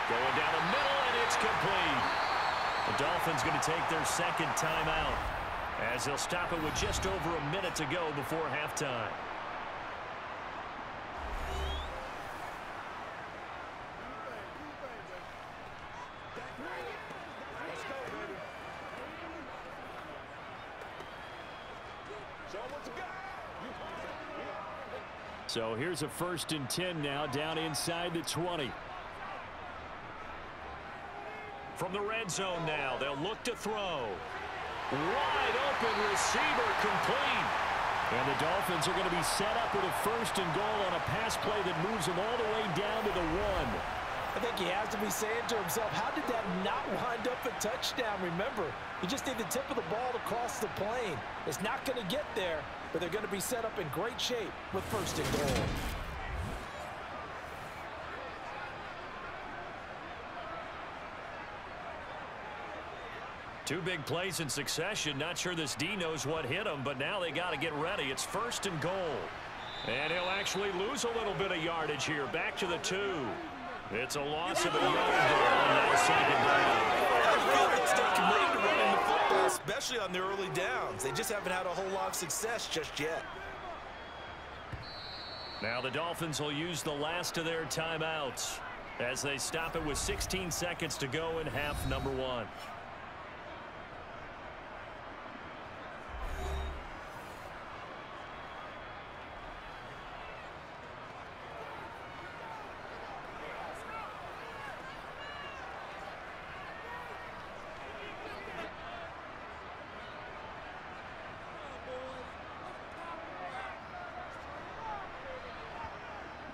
Going down the middle, and it's complete. The Dolphins going to take their second timeout as they'll stop it with just over a minute to go before halftime. So here's a 1st and 10 now, down inside the 20. From the red zone now, they'll look to throw. Wide open receiver, complete. And the Dolphins are going to be set up with a 1st and goal on a pass play that moves them all the way down to the 1. I think he has to be saying to himself, how did that not wind up a touchdown? Remember, you just need the tip of the ball to cross the plane. It's not going to get there, but they're going to be set up in great shape with 1st and goal. Two big plays in succession. Not sure this D knows what hit him, but now they got to get ready. It's 1st and goal. And he'll actually lose a little bit of yardage here. Back to the 2. It's a loss of a yard there on that second down. I feel like they're committed to running the football, especially on the early downs. They just haven't had a whole lot of success just yet. Now the Dolphins will use the last of their timeouts as they stop it with 16 seconds to go in half number 1.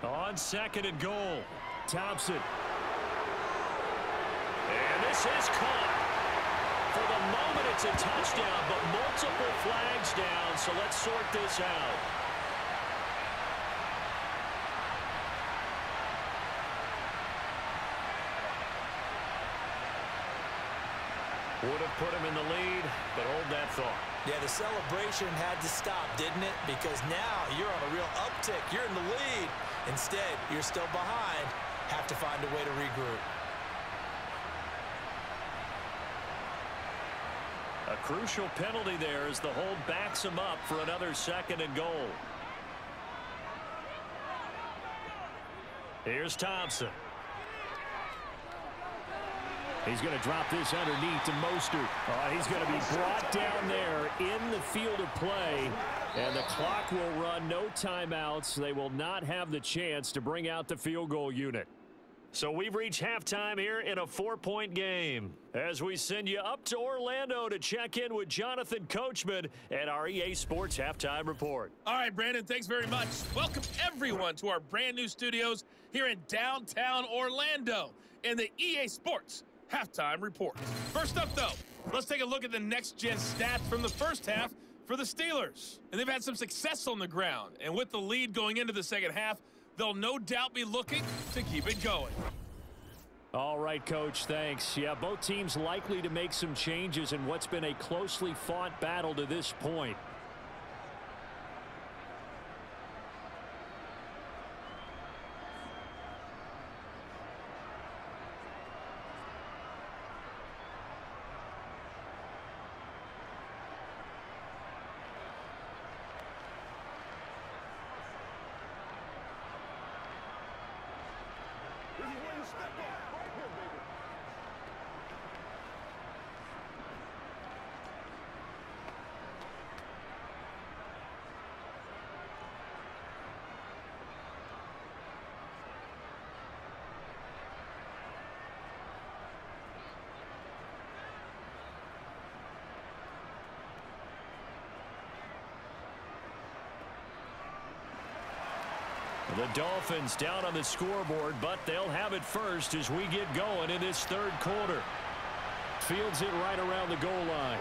On 2nd and goal, Thompson. And this is caught. For the moment, it's a touchdown, but multiple flags down, so let's sort this out. Would have put him in the lead, but hold that thought. Yeah, the celebration had to stop, didn't it? Because now you're on a real uptick. You're in the lead. Instead, you're still behind. Have to find a way to regroup. A crucial penalty there as the hold backs him up for another 2nd and goal. Here's Thompson. He's going to drop this underneath to Mostert. He's going to be brought down there in the field of play. And the clock will run, no timeouts. They will not have the chance to bring out the field goal unit. So we've reached halftime here in a 4-point game as we send you up to Orlando to check in with Jonathan Coachman at our EA Sports Halftime Report. All right, Brandon, thanks very much. Welcome, everyone, to our brand-new studios here in downtown Orlando in the EA Sports Halftime Report. First up, though, let's take a look at the next-gen stats from the first half for the Steelers. And they've had some success on the ground. And with the lead going into the second half, they'll no doubt be looking to keep it going. All right, Coach, thanks. Yeah, both teams likely to make some changes in what's been a closely fought battle to this point. The Dolphins down on the scoreboard, but they'll have it first as we get going in this third quarter. Fields it right around the goal line.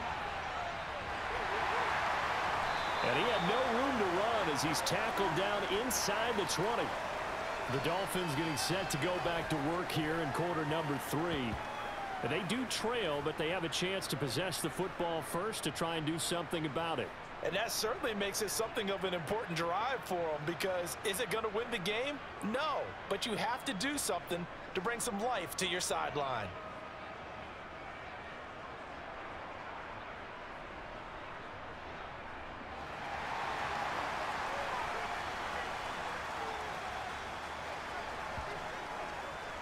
And he had no room to run as he's tackled down inside the 20. The Dolphins getting set to go back to work here in quarter number 3. They do trail, but they have a chance to possess the football first to try and do something about it. And that certainly makes it something of an important drive for them, because is it going to win the game? No, but you have to do something to bring some life to your sideline.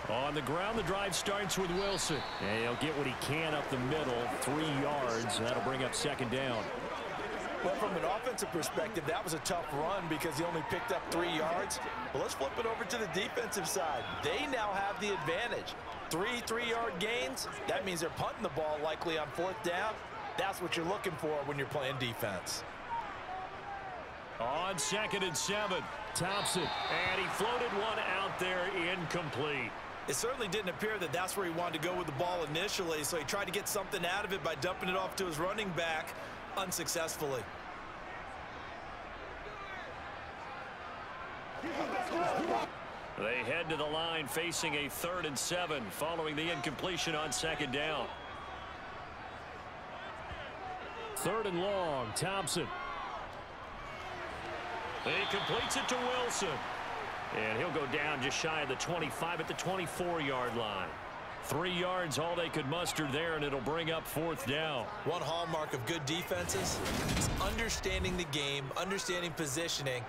On the ground, the drive starts with Wilson. And he'll get what he can up the middle, 3 yards. That'll bring up second down. Well, from an offensive perspective, that was a tough run because he only picked up 3 yards. But let's flip it over to the defensive side. They now have the advantage. 3 3-yard gains, that means they're punting the ball likely on 4th down. That's what you're looking for when you're playing defense. On 2nd and 7, Thompson. And he floated one out there, incomplete. It certainly didn't appear that that's where he wanted to go with the ball initially, so he tried to get something out of it by dumping it off to his running back unsuccessfully. They head to the line facing a 3rd and 7 following the incompletion on 2nd down. 3rd and long, Thompson. He completes it to Wilson. And he'll go down just shy of the 25 at the 24-yard line. 3 yards, all they could muster there, and it'll bring up 4th down. One hallmark of good defenses is understanding the game, understanding positioning,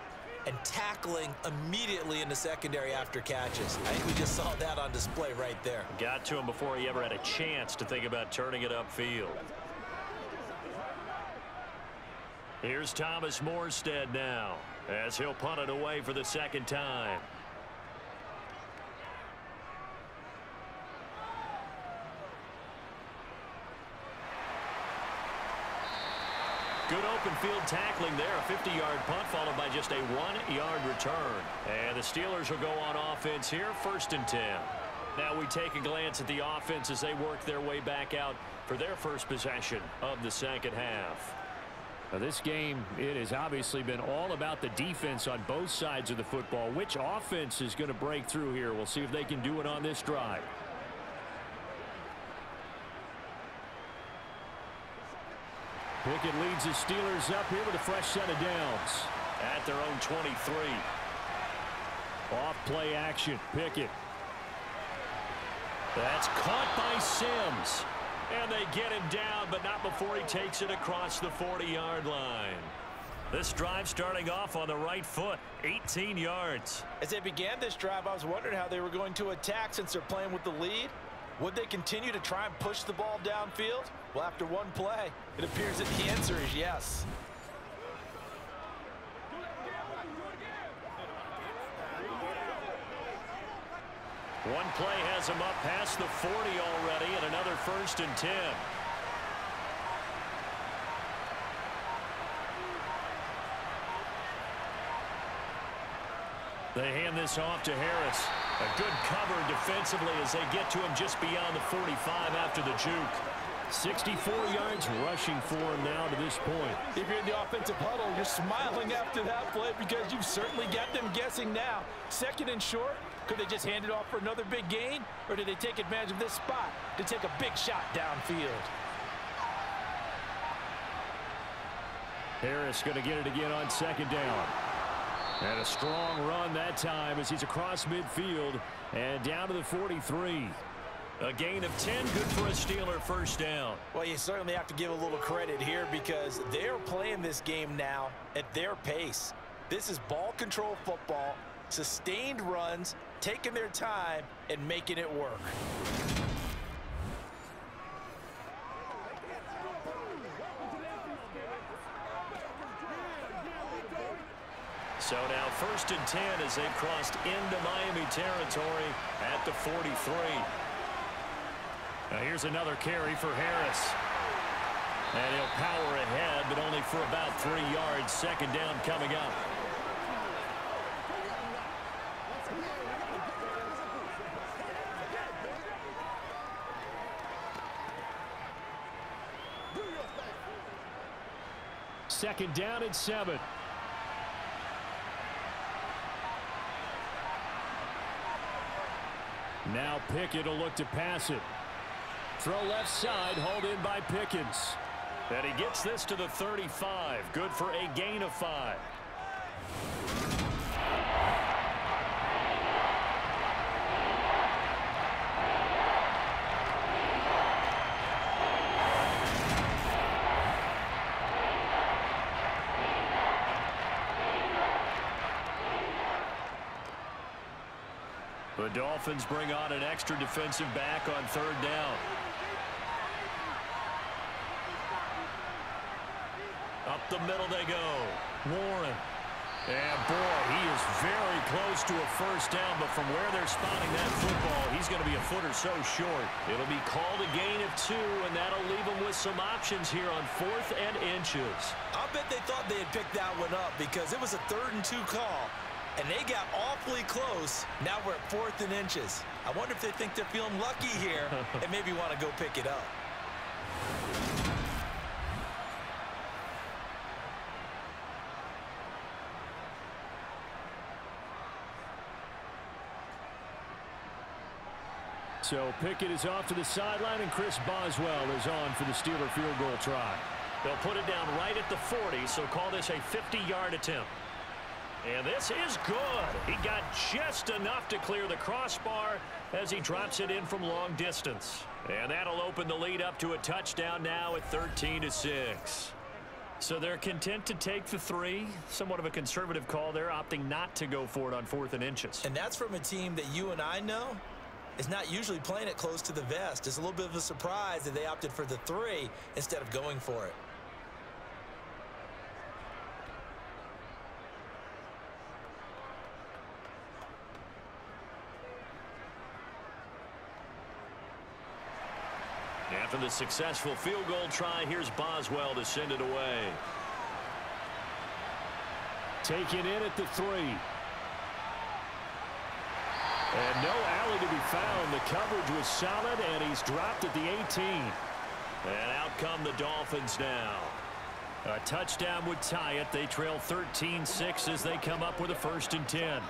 and tackling immediately in the secondary after catches. I think we just saw that on display right there. Got to him before he ever had a chance to think about turning it upfield. Here's Thomas Morstead now, as he'll punt it away for the 2nd time. Good open field tackling there. A 50-yard punt followed by just a 1-yard return. And the Steelers will go on offense here, 1st and 10. Now we take a glance at the offense as they work their way back out for their first possession of the 2nd half. Now this game, it has obviously been all about the defense on both sides of the football. Which offense is going to break through here? We'll see if they can do it on this drive. Pickett leads the Steelers up here with a fresh set of downs at their own 23. Off play action, Pickett. That's caught by Sims. And they get him down, but not before he takes it across the 40-yard line. This drive starting off on the right foot, 18 yards. As they began this drive, I was wondering how they were going to attack since they're playing with the lead. Would they continue to try and push the ball downfield? Well, after one play, it appears that the answer is yes. One play has him up past the 40 already, and another 1st and 10. They hand this off to Harris. A good cover defensively as they get to him just beyond the 45 after the juke. 64 yards rushing for him now to this point. If you're in the offensive huddle, you're smiling after that play because you've certainly got them guessing now. 2nd and short. Could they just hand it off for another big gain? Or did they take advantage of this spot to take a big shot downfield? Harris going to get it again on 2nd down. And a strong run that time as he's across midfield and down to the 43. A gain of 10, good for a Steeler 1st down. Well, you certainly have to give a little credit here because they're playing this game now at their pace. This is ball control football, sustained runs, taking their time and making it work. So now 1st and 10 as they've crossed into Miami territory at the 43. Now here's another carry for Harris. And he'll power ahead, but only for about 3 yards. 2nd down coming up. Second down and 7. Now Pickett will look to pass it. Throw left side, hauled in by Pickens. And he gets this to the 35. Good for a gain of 5. The Dolphins bring on an extra defensive back on 3rd down. Up the middle they go. Warren. And boy, he is very close to a first down, but from where they're spotting that football, he's going to be a foot or so short. It'll be called a gain of 2, and that'll leave them with some options here on 4th and inches. I bet they thought they had picked that one up because it was a 3rd and 2 call, and they got awfully close. Now we're at 4th and inches. I wonder if they think they're feeling lucky here and maybe want to go pick it up. So Pickett is off to the sideline, and Chris Boswell is on for the Steeler field goal try. They'll put it down right at the 40, so call this a 50-yard attempt. And this is good. He got just enough to clear the crossbar as he drops it in from long distance. And that'll open the lead up to a touchdown now at 13-6. So they're content to take the 3. Somewhat of a conservative call there, opting not to go for it on 4th and inches. And that's from a team that you and I know is not usually playing it close to the vest. It's a little bit of a surprise that they opted for the 3 instead of going for it. After the successful field goal try, here's Boswell to send it away. Taken in at the 3. And no alley to be found. The coverage was solid, and he's dropped at the 18. And out come the Dolphins now. A touchdown would tie it. They trail 13-6 as they come up with a 1st and 10.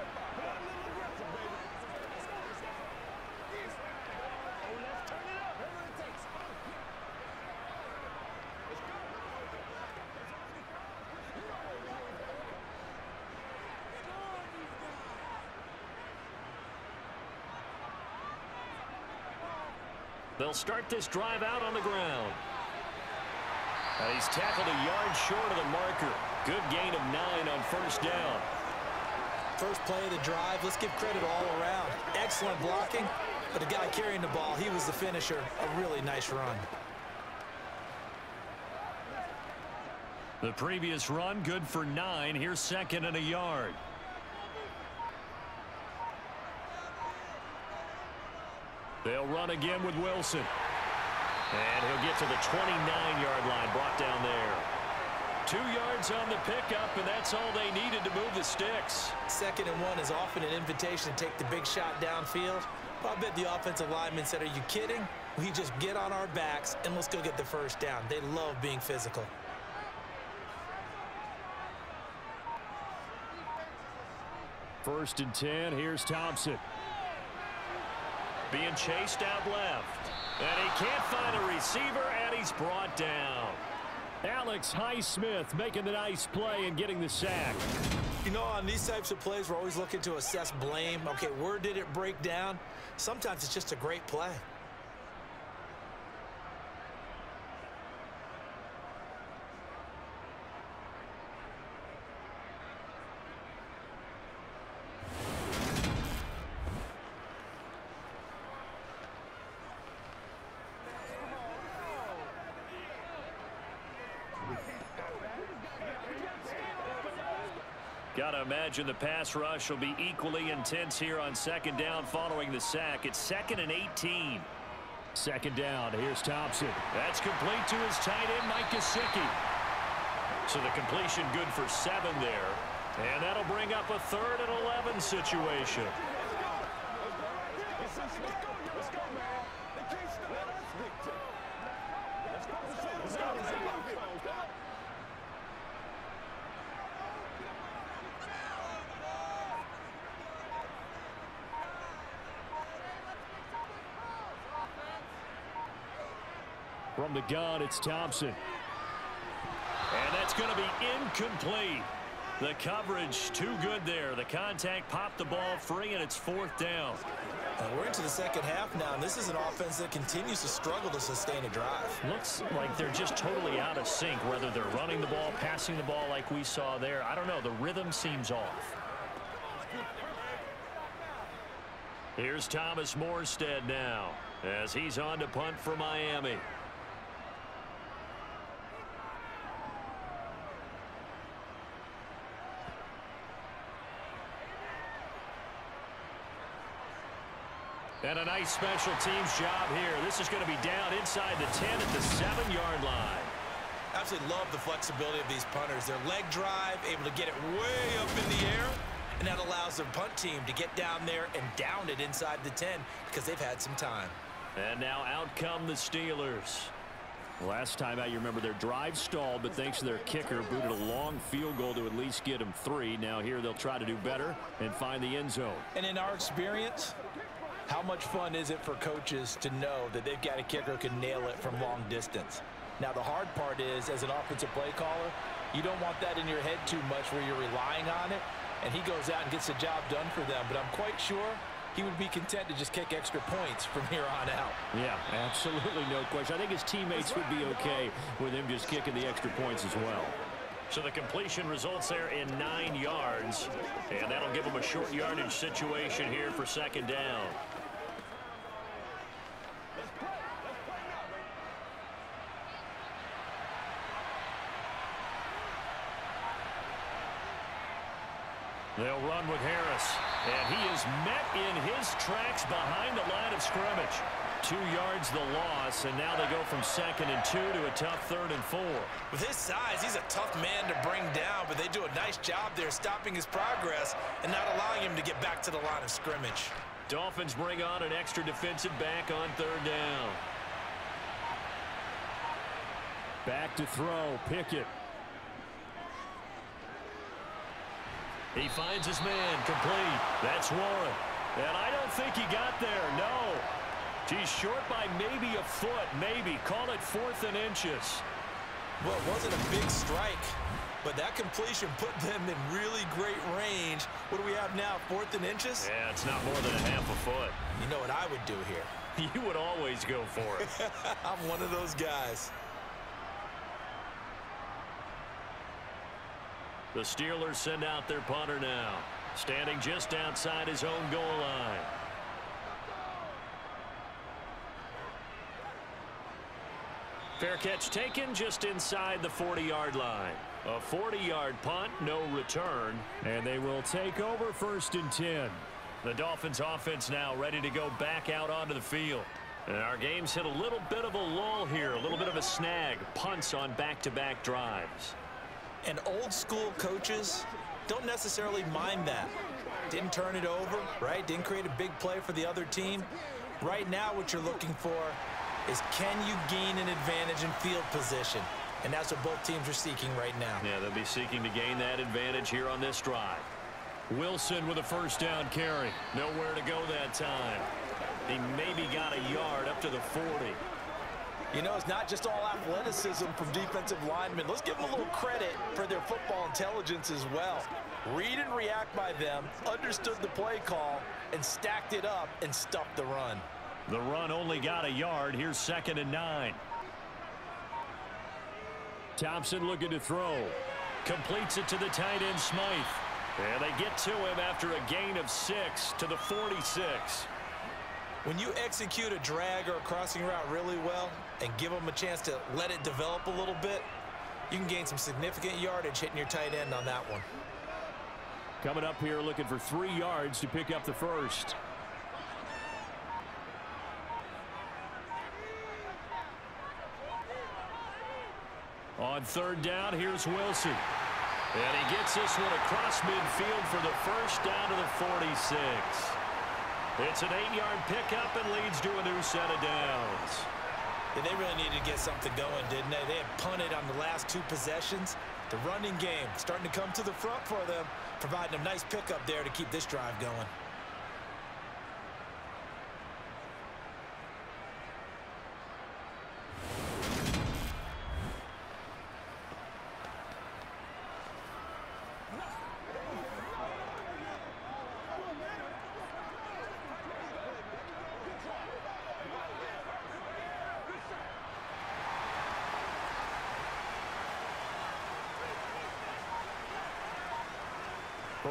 They'll start this drive out on the ground. And he's tackled a yard short of the marker. Good gain of 9 on 1st down. First play of the drive, let's give credit all around. Excellent blocking, but the guy carrying the ball, he was the finisher. A really nice run. The previous run, good for 9. Here's 2nd and a yard. They'll run again with Wilson. And he'll get to the 29-yard line, brought down there. 2 yards on the pickup, and that's all they needed to move the sticks. 2nd and 1 is often an invitation to take the big shot downfield. But I bet the offensive lineman said, are you kidding? We just get on our backs, and let's go get the 1st down. They love being physical. First and 10, here's Thompson. Being chased out left. And he can't find a receiver, and he's brought down. Alex Highsmith making the nice play and getting the sack. You know, on these types of plays, we're always looking to assess blame. Okay, where did it break down? Sometimes it's just a great play. Got to imagine the pass rush will be equally intense here on 2nd down following the sack. It's 2nd and 18. 2nd down. Here's Thompson. That's complete to his tight end, Mike Gesicki. So the completion good for 7 there. And that'll bring up a 3rd and 11 situation. From the gun, it's Thompson. And that's going to be incomplete. The coverage too good there. The contact popped the ball free, and it's 4th down. We're into the second half now, and this is an offense that continues to struggle to sustain a drive. Looks like they're just totally out of sync, whether they're running the ball, passing the ball like we saw there. I don't know. The rhythm seems off. Here's Thomas Morstead now as he's on to punt for Miami. And a nice special teams job here. This is going to be down inside the 10 at the 7-yard line. Absolutely love the flexibility of these punters. Their leg drive, able to get it way up in the air, and that allows their punt team to get down there and down it inside the 10 because they've had some time. And now out come the Steelers. Last time out, you remember their drive stalled, but thanks to their kicker, booted a long field goal to at least get them 3. Now here they'll try to do better and find the end zone. And in our experience, how much fun is it for coaches to know that they've got a kicker who can nail it from long distance? Now, the hard part is, as an offensive play caller, you don't want that in your head too much where you're relying on it, and he goes out and gets the job done for them. But I'm quite sure he would be content to just kick extra points from here on out. Yeah, absolutely no question. I think his teammates would be okay with him just kicking the extra points as well. So the completion results there in 9 yards, and that'll give him a short yardage situation here for 2nd down. They'll run with Harris, and he is met in his tracks behind the line of scrimmage. 2 yards the loss, and now they go from 2nd and 2 to a tough 3rd and 4. With his size, he's a tough man to bring down, but they do a nice job there stopping his progress and not allowing him to get back to the line of scrimmage. Dolphins bring on an extra defensive back on 3rd down. Back to throw, Pickett. He finds his man, complete. That's Warren. And I don't think he got there, no. He's short by maybe a foot, maybe. Call it 4th and inches. Well, it wasn't a big strike, but that completion put them in really great range. What do we have now, 4th and inches? Yeah, it's not more than a half a foot. You know what I would do here? You would always go for it. I'm one of those guys. The Steelers send out their punter now, standing just outside his own goal line. Fair catch taken just inside the 40-yard line. A 40-yard punt, no return. And they will take over 1st and 10. The Dolphins offense now ready to go back out onto the field. And our game's hit a little bit of a lull here, a little bit of a snag. Punts on back-to-back drives. And old school coaches don't necessarily mind that. Didn't turn it over, right? Didn't create a big play for the other team. Right now what you're looking for is, can you gain an advantage in field position? And that's what both teams are seeking right now. Yeah, they'll be seeking to gain that advantage here on this drive. Wilson with a 1st down carry. Nowhere to go that time. He maybe got a yard up to the 40. You know, it's not just all athleticism from defensive linemen. Let's give them a little credit for their football intelligence as well. Read and react by them, understood the play call, and stacked it up and stuffed the run. The run only got a yard. Here's 2nd and 9. Thompson looking to throw. Completes it to the tight end, Smythe. And they get to him after a gain of 6 to the 46. When you execute a drag or a crossing route really well and give them a chance to let it develop a little bit, you can gain some significant yardage hitting your tight end on that one. Coming up here looking for 3 yards to pick up the 1st. On 3rd down, here's Wilson. And he gets this one across midfield for the 1st down to the 46. It's an 8-yard pickup and leads to a new set of downs. Yeah, they really needed to get something going, didn't they? They had punted on the last 2 possessions. The running game starting to come to the front for them, providing a nice pickup there to keep this drive going.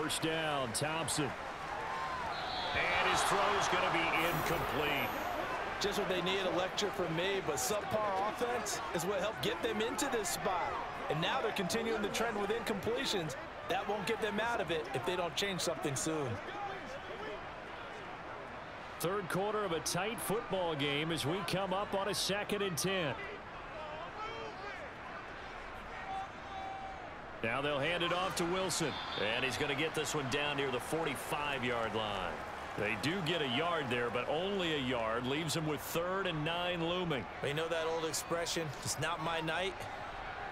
first down. Thompson. And his throw's going to be incomplete. Just what they need, a lecture from me, but subpar offense is what helped get them into this spot. And now they're continuing the trend with incompletions. That won't get them out of it if they don't change something soon. Third quarter of a tight football game as we come up on a 2nd and 10. Now they'll hand it off to Wilson. And he's going to get this one down near the 45-yard line. They do get a yard there, but only a yard. Leaves them with 3rd and 9 looming. You know that old expression, it's not my night?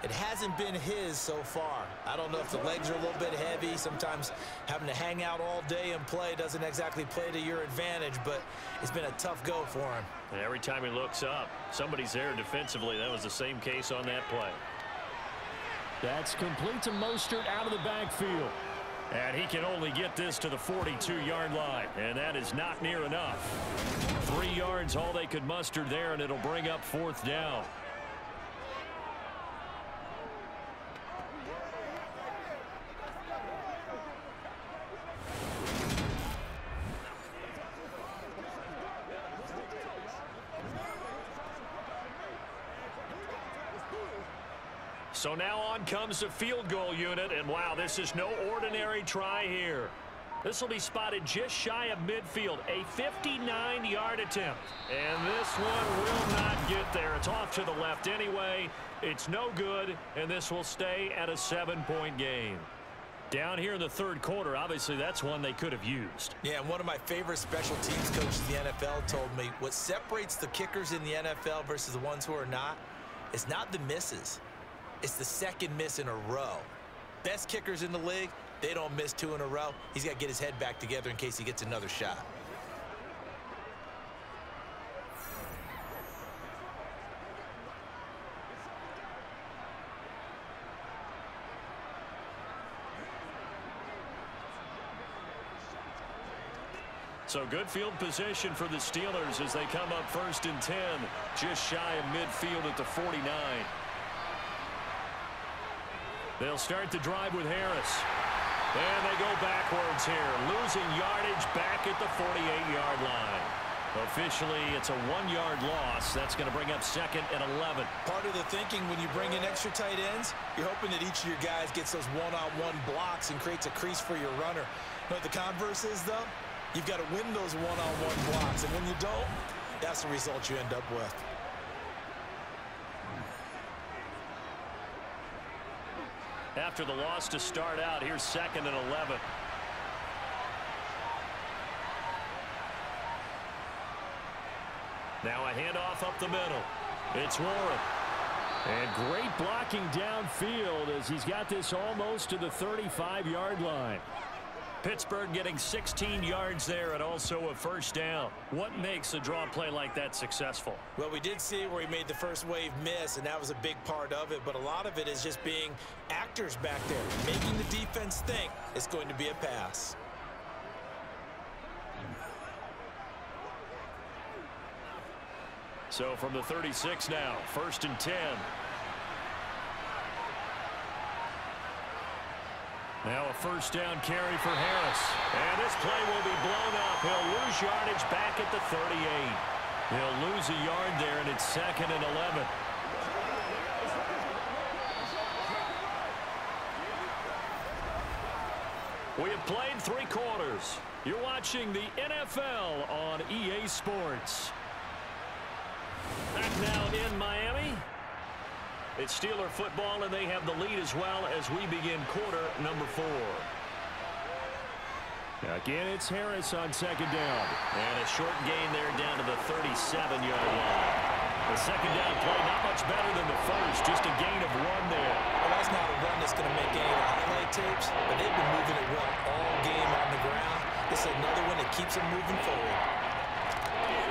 It hasn't been his so far. I don't know if the legs are a little bit heavy. Sometimes having to hang out all day and play doesn't exactly play to your advantage, but it's been a tough go for him. And every time he looks up, somebody's there defensively. That was the same case on that play. That's complete to Mostert out of the backfield. And he can only get this to the 42-yard line, and that is not near enough. 3 yards, all they could muster there, and it'll bring up 4th down. So now on comes the field goal unit, and wow, this is no ordinary try here. This will be spotted just shy of midfield, a 59-yard attempt. And this one will not get there. It's off to the left anyway. It's no good, and this will stay at a 7-point game. Down here in the third quarter, obviously that's one they could have used. Yeah, and one of my favorite special teams coaches in the NFL told me what separates the kickers in the NFL versus the ones who are not is not the misses. It's the second miss in a row. Best kickers in the league, they don't miss 2 in a row. He's got to get his head back together in case he gets another shot. So good field position for the Steelers as they come up 1st and 10, just shy of midfield at the 49. They'll start the drive with Harris. And they go backwards here, losing yardage back at the 48-yard line. Officially, it's a 1-yard loss. That's going to bring up 2nd and 11. Part of the thinking when you bring in extra tight ends, you're hoping that each of your guys gets those one-on-one blocks and creates a crease for your runner. You know what the converse is, though? You've got to win those one-on-one blocks, and when you don't, that's the result you end up with. After the loss to start out, here's 2nd and 11. Now a handoff up the middle. It's Warren. And great blocking downfield as he's got this almost to the 35-yard line. Pittsburgh getting 16 yards there and also a 1st down. What makes a draw play like that successful? Well, we did see where he made the first wave miss, and that was a big part of it. But a lot of it is just being actors back there, making the defense think it's going to be a pass. So from the 36 now, 1st and 10. Now a 1st down carry for Harris. And this play will be blown up. He'll lose yardage back at the 38. He'll lose a yard there, and it's 2nd and 11. We have played 3 quarters. You're watching the NFL on EA Sports. Back now in Miami. It's Steeler football, and they have the lead as well as we begin quarter number 4. Again, it's Harris on 2nd down. And a short gain there down to the 37-yard line. The 2nd down play not much better than the first, just a gain of 1 there. Well, that's not a run that's going to make any of the highlight tapes, but they've been moving it well all game on the ground. This is another one that keeps them moving forward.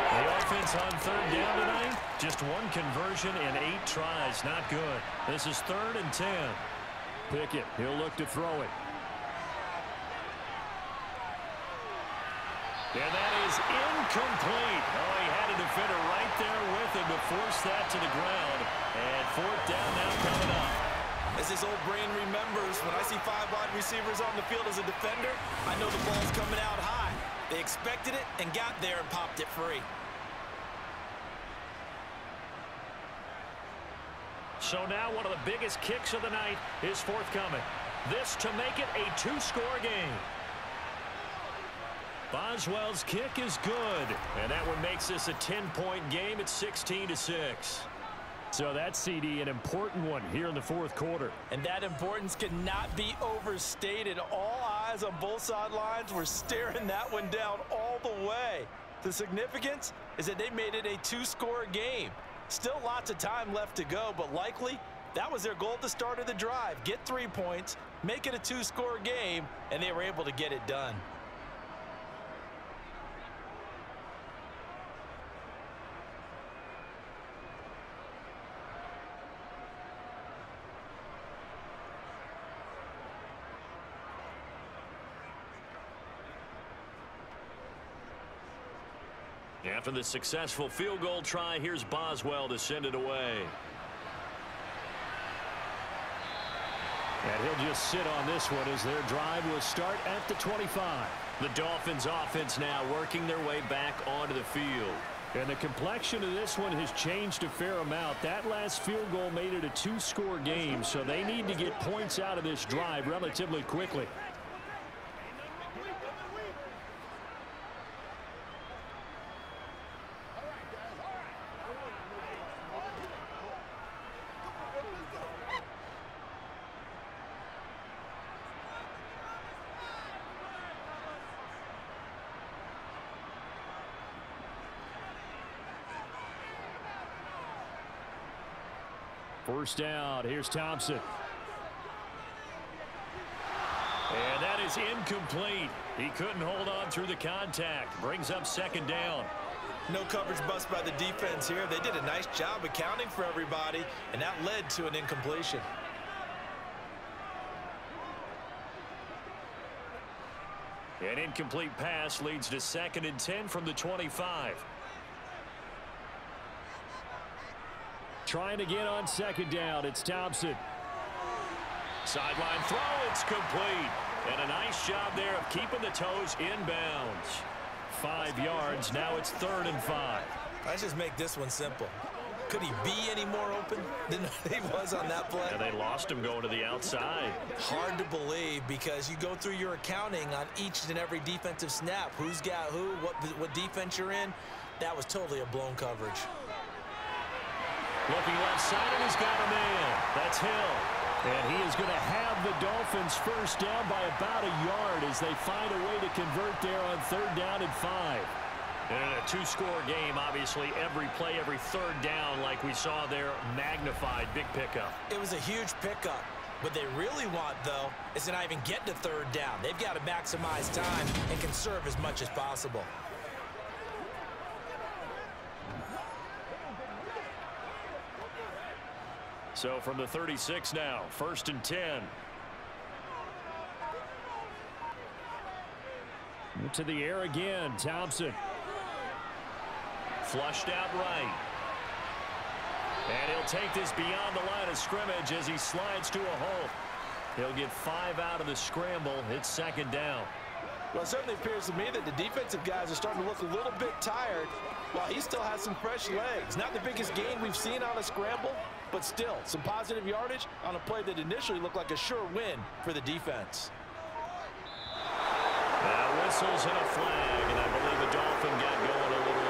The offense on 3rd down tonight, just 1 conversion and 8 tries. Not good. This is 3rd and 10. Pickett, he'll look to throw it. And that is incomplete. Oh, he had a defender right there with him to force that to the ground. And 4th down now coming up. As his old brain remembers, when I see 5 wide receivers on the field as a defender, I know the ball's coming out high. They expected it and got there and popped it free. So now one of the biggest kicks of the night is forthcoming. This to make it a 2-score game. Boswell's kick is good, and that one makes this a 10-point game at 16-6. So that's, CD, an important one here in the fourth quarter. And that importance cannot be overstated. All eyes on both sidelines were staring that one down all the way. The significance is that they made it a 2-score game. Still lots of time left to go, but likely that was their goal at the start of the drive. Get 3 points, make it a 2-score game, and they were able to get it done. After the successful field goal try, here's Boswell to send it away. And he'll just sit on this one as their drive will start at the 25. The Dolphins offense now working their way back onto the field. And the complexion of this one has changed a fair amount. That last field goal made it a 2-score game, so they need to get points out of this drive relatively quickly. First down, here's Thompson. And that is incomplete. He couldn't hold on through the contact. Brings up second down. No coverage bust by the defense here. They did a nice job accounting for everybody, and that led to an incompletion. An incomplete pass leads to 2nd and 10 from the 25. Trying to get on second down. It's Thompson. Sideline throw. It's complete. And a nice job there of keeping the toes inbounds. 5 yards. Now it's 3rd and 5. Let's just make this one simple. Could he be any more open than he was on that play? And they lost him going to the outside. Hard to believe because you go through your accounting on each and every defensive snap. Who's got who, what defense you're in. That was totally a blown coverage. Looking left side, and he's got a man. That's Hill. And he is going to have the Dolphins first down by about a yard as they find a way to convert there on 3rd down and 5. And in a 2-score game, obviously, every play, every 3rd down, like we saw there, magnified. Big pickup. It was a huge pickup. What they really want, though, is to not even get to 3rd down. They've got to maximize time and conserve as much as possible. So from the 36 now, 1st and 10. To the air again, Thompson. Flushed out right. And he'll take this beyond the line of scrimmage as he slides to a hole. He'll get 5 out of the scramble. It's 2nd down. Well, it certainly appears to me that the defensive guys are starting to look a little bit tired while he still has some fresh legs. Not the biggest gain we've seen on a scramble, but still some positive yardage on a play that initially looked like a sure win for the defense. Now whistles and a flag, and I believe the Dolphin got going a little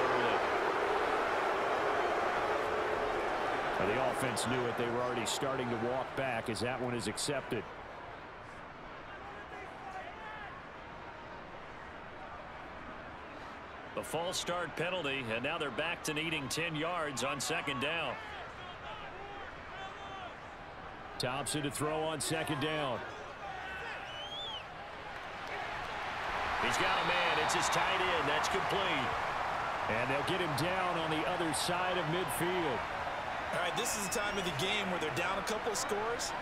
early. The offense knew it. They were already starting to walk back as that one is accepted. The false start penalty, and now they're back to needing 10 yards on 2nd down. Thompson to throw on 2nd down. He's got a man. It's his tight end. That's complete. And they'll get him down on the other side of midfield. All right, this is the time of the game where they're down a couple of scores,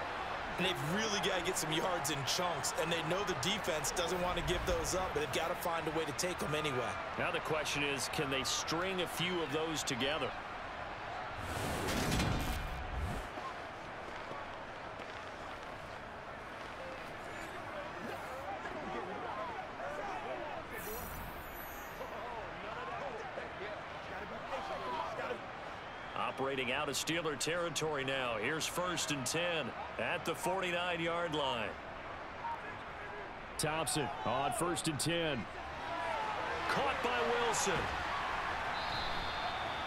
and they've really got to get some yards in chunks, and they know the defense doesn't want to give those up, but they've got to find a way to take them anyway. Now the question is, can they string a few of those together? operating out of Steeler territory now. Here's 1st and 10 at the 49-yard line. Thompson on 1st and 10. Caught by Wilson.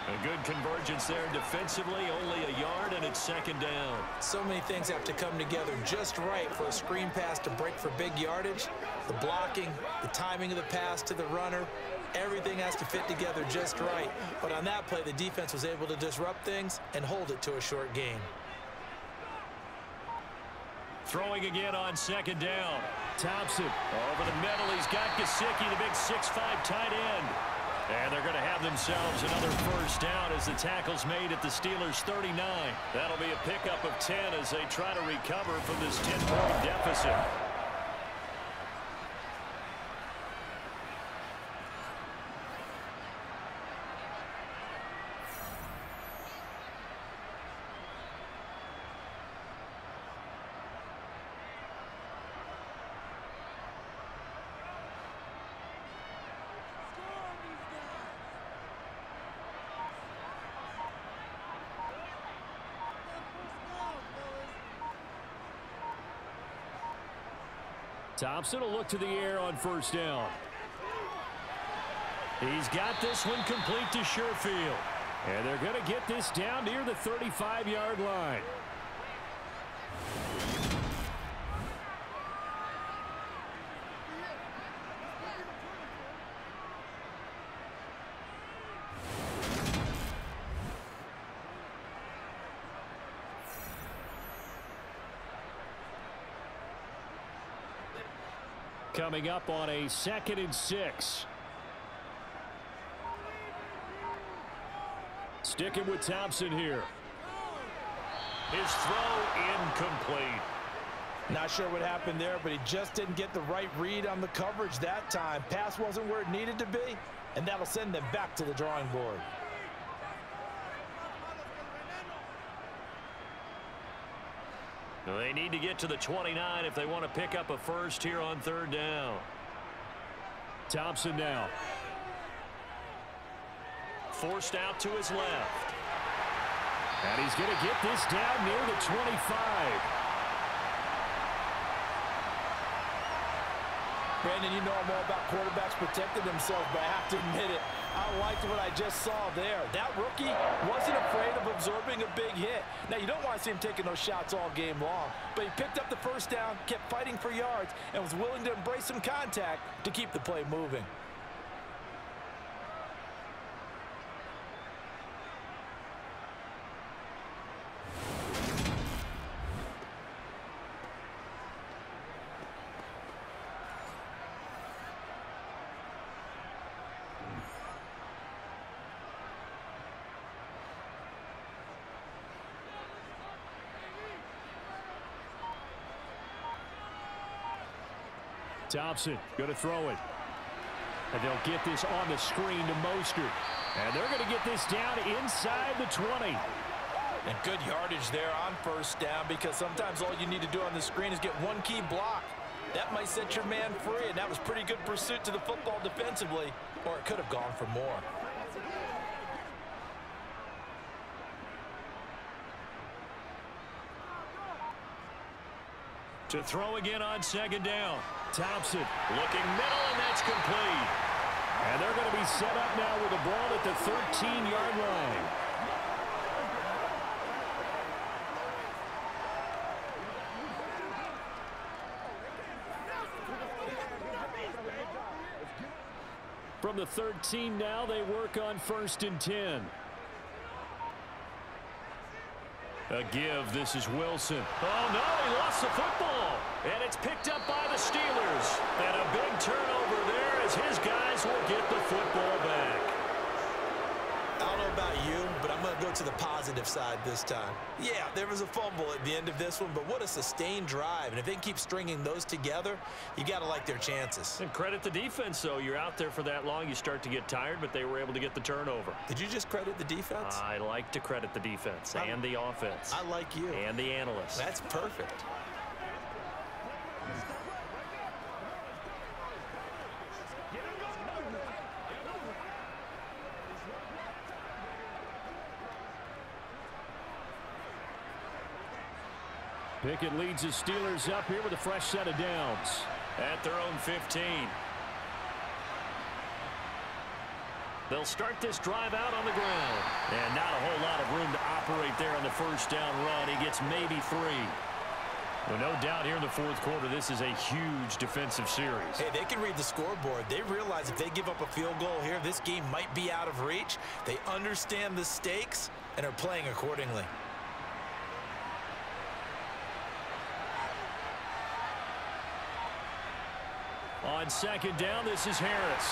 A good convergence there defensively, only a yard, and it's 2nd down. So many things have to come together just right for a screen pass to break for big yardage. The blocking, the timing of the pass to the runner, everything has to fit together just right. But on that play, the defense was able to disrupt things and hold it to a short gain. Throwing again on 2nd down. Thompson over the middle. He's got Gesicki, the big 6'5" tight end. And they're going to have themselves another 1st down as the tackle's made at the Steelers' 39. That'll be a pickup of 10 as they try to recover from this 10-point deficit. Thompson will look to the air on 1st down. He's got this one complete to Sherfield. And they're going to get this down near the 35-yard line. Coming up on a 2nd and 6. Sticking with Thompson here. His throw incomplete. Not sure what happened there, but he just didn't get the right read on the coverage that time. Pass wasn't where it needed to be, and that'll send them back to the drawing board. They need to get to the 29 if they want to pick up a 1st here on 3rd down. Thompson now. Forced out to his left. And he's going to get this down near the 25. Brandon, you know I'm all about quarterbacks protecting themselves, but I have to admit it. I liked what I just saw there. That rookie wasn't afraid of absorbing a big hit. Now, you don't want to see him taking those shots all game long, but he picked up the 1st down, kept fighting for yards, and was willing to embrace some contact to keep the play moving. Thompson going to throw it. And they'll get this on the screen to Mostert. And they're going to get this down inside the 20. And good yardage there on 1st down, because sometimes all you need to do on the screen is get one key block. That might set your man free, and that was pretty good pursuit to the football defensively, or it could have gone for more. To throw again on 2nd down. Thompson looking middle, and that's complete. And they're going to be set up now with the ball at the 13-yard line. From the 13 now, they work on 1st and 10. A give. This is Wilson. Oh, no, he lost the football. And it's picked up by the Steelers. And a big turnover there as his guys will get the football back. I don't know about you, but I'm going to go to the positive side this time. Yeah, there was a fumble at the end of this one, but what a sustained drive. And if they can keep stringing those together, you got to like their chances. And credit the defense, though. You're out there for that long, you start to get tired, but they were able to get the turnover. Did you just credit the defense? I like to credit the defense and the offense. I like you. And the analysts. That's perfect. Pickett leads the Steelers up here with a fresh set of downs. At their own 15. They'll start this drive out on the ground. And not a whole lot of room to operate there on the first down run. He gets maybe 3. Well, no doubt here in the fourth quarter, this is a huge defensive series. Hey, they can read the scoreboard. They realize if they give up a field goal here, this game might be out of reach. They understand the stakes and are playing accordingly. On second down, this is Harris.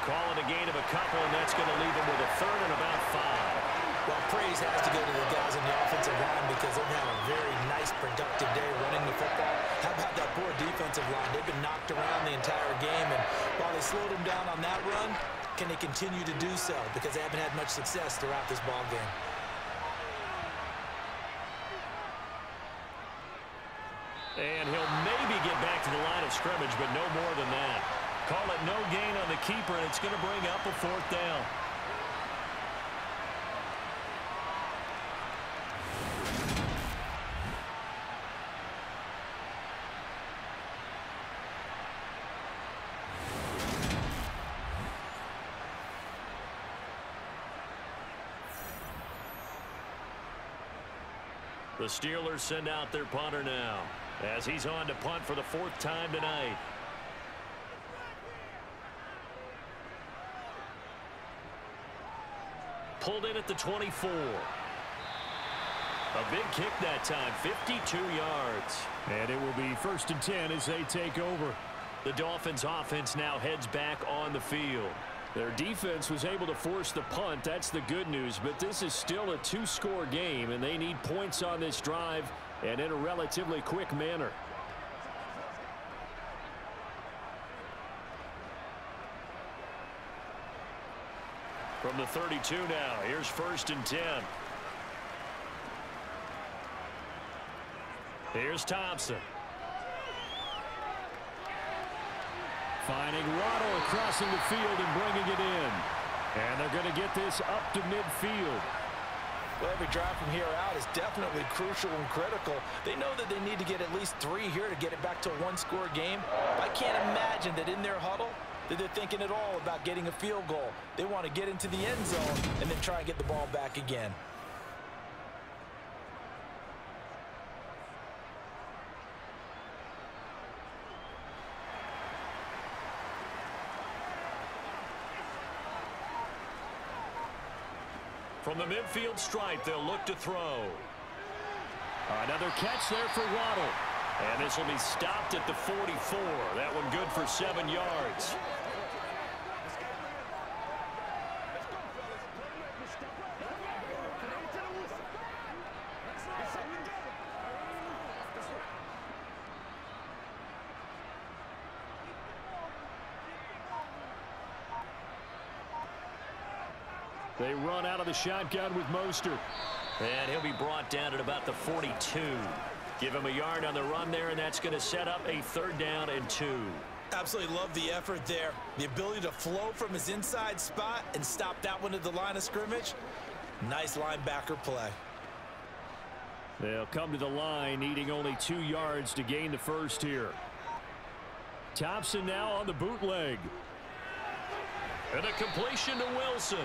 Calling a gain of a couple, and that's going to leave him with a third and about 5. Well, praise has to go to the guys on the offensive line because they've had a very nice, productive day running the football. How about that poor defensive line? They've been knocked around the entire game, and while they slowed them down on that run, can they continue to do so? Because they haven't had much success throughout this ball game. And he'll maybe get back to the line of scrimmage, but no more than that. Call it no gain on the keeper, and it's going to bring up a 4th down. The Steelers send out their punter now, as he's on to punt for the 4th time tonight. Pulled in at the 24. A big kick that time, 52 yards. And it will be 1st and 10 as they take over. The Dolphins offense now heads back on the field. Their defense was able to force the punt. That's the good news. But this is still a 2-score game, and they need points on this drive and in a relatively quick manner. From the 32 now, here's 1st and 10. Here's Thompson. Finding Waddle crossing the field and bringing it in. And they're going to get this up to midfield. Well, every drive from here out is definitely crucial and critical. They know that they need to get at least 3 here to get it back to a 1-score game. I can't imagine that in their huddle that they're thinking at all about getting a field goal. They want to get into the end zone and then try and get the ball back again. From the midfield stripe, they'll look to throw. Another catch there for Waddle. And this will be stopped at the 44. That one good for 7 yards. They run out of the shotgun with Mostert. And he'll be brought down at about the 42. Give him a yard on the run there, and that's going to set up a 3rd down and 2. Absolutely love the effort there. The ability to flow from his inside spot and stop that one at the line of scrimmage. Nice linebacker play. They'll come to the line, needing only 2 yards to gain the first here. Thompson now on the bootleg. And a completion to Wilson.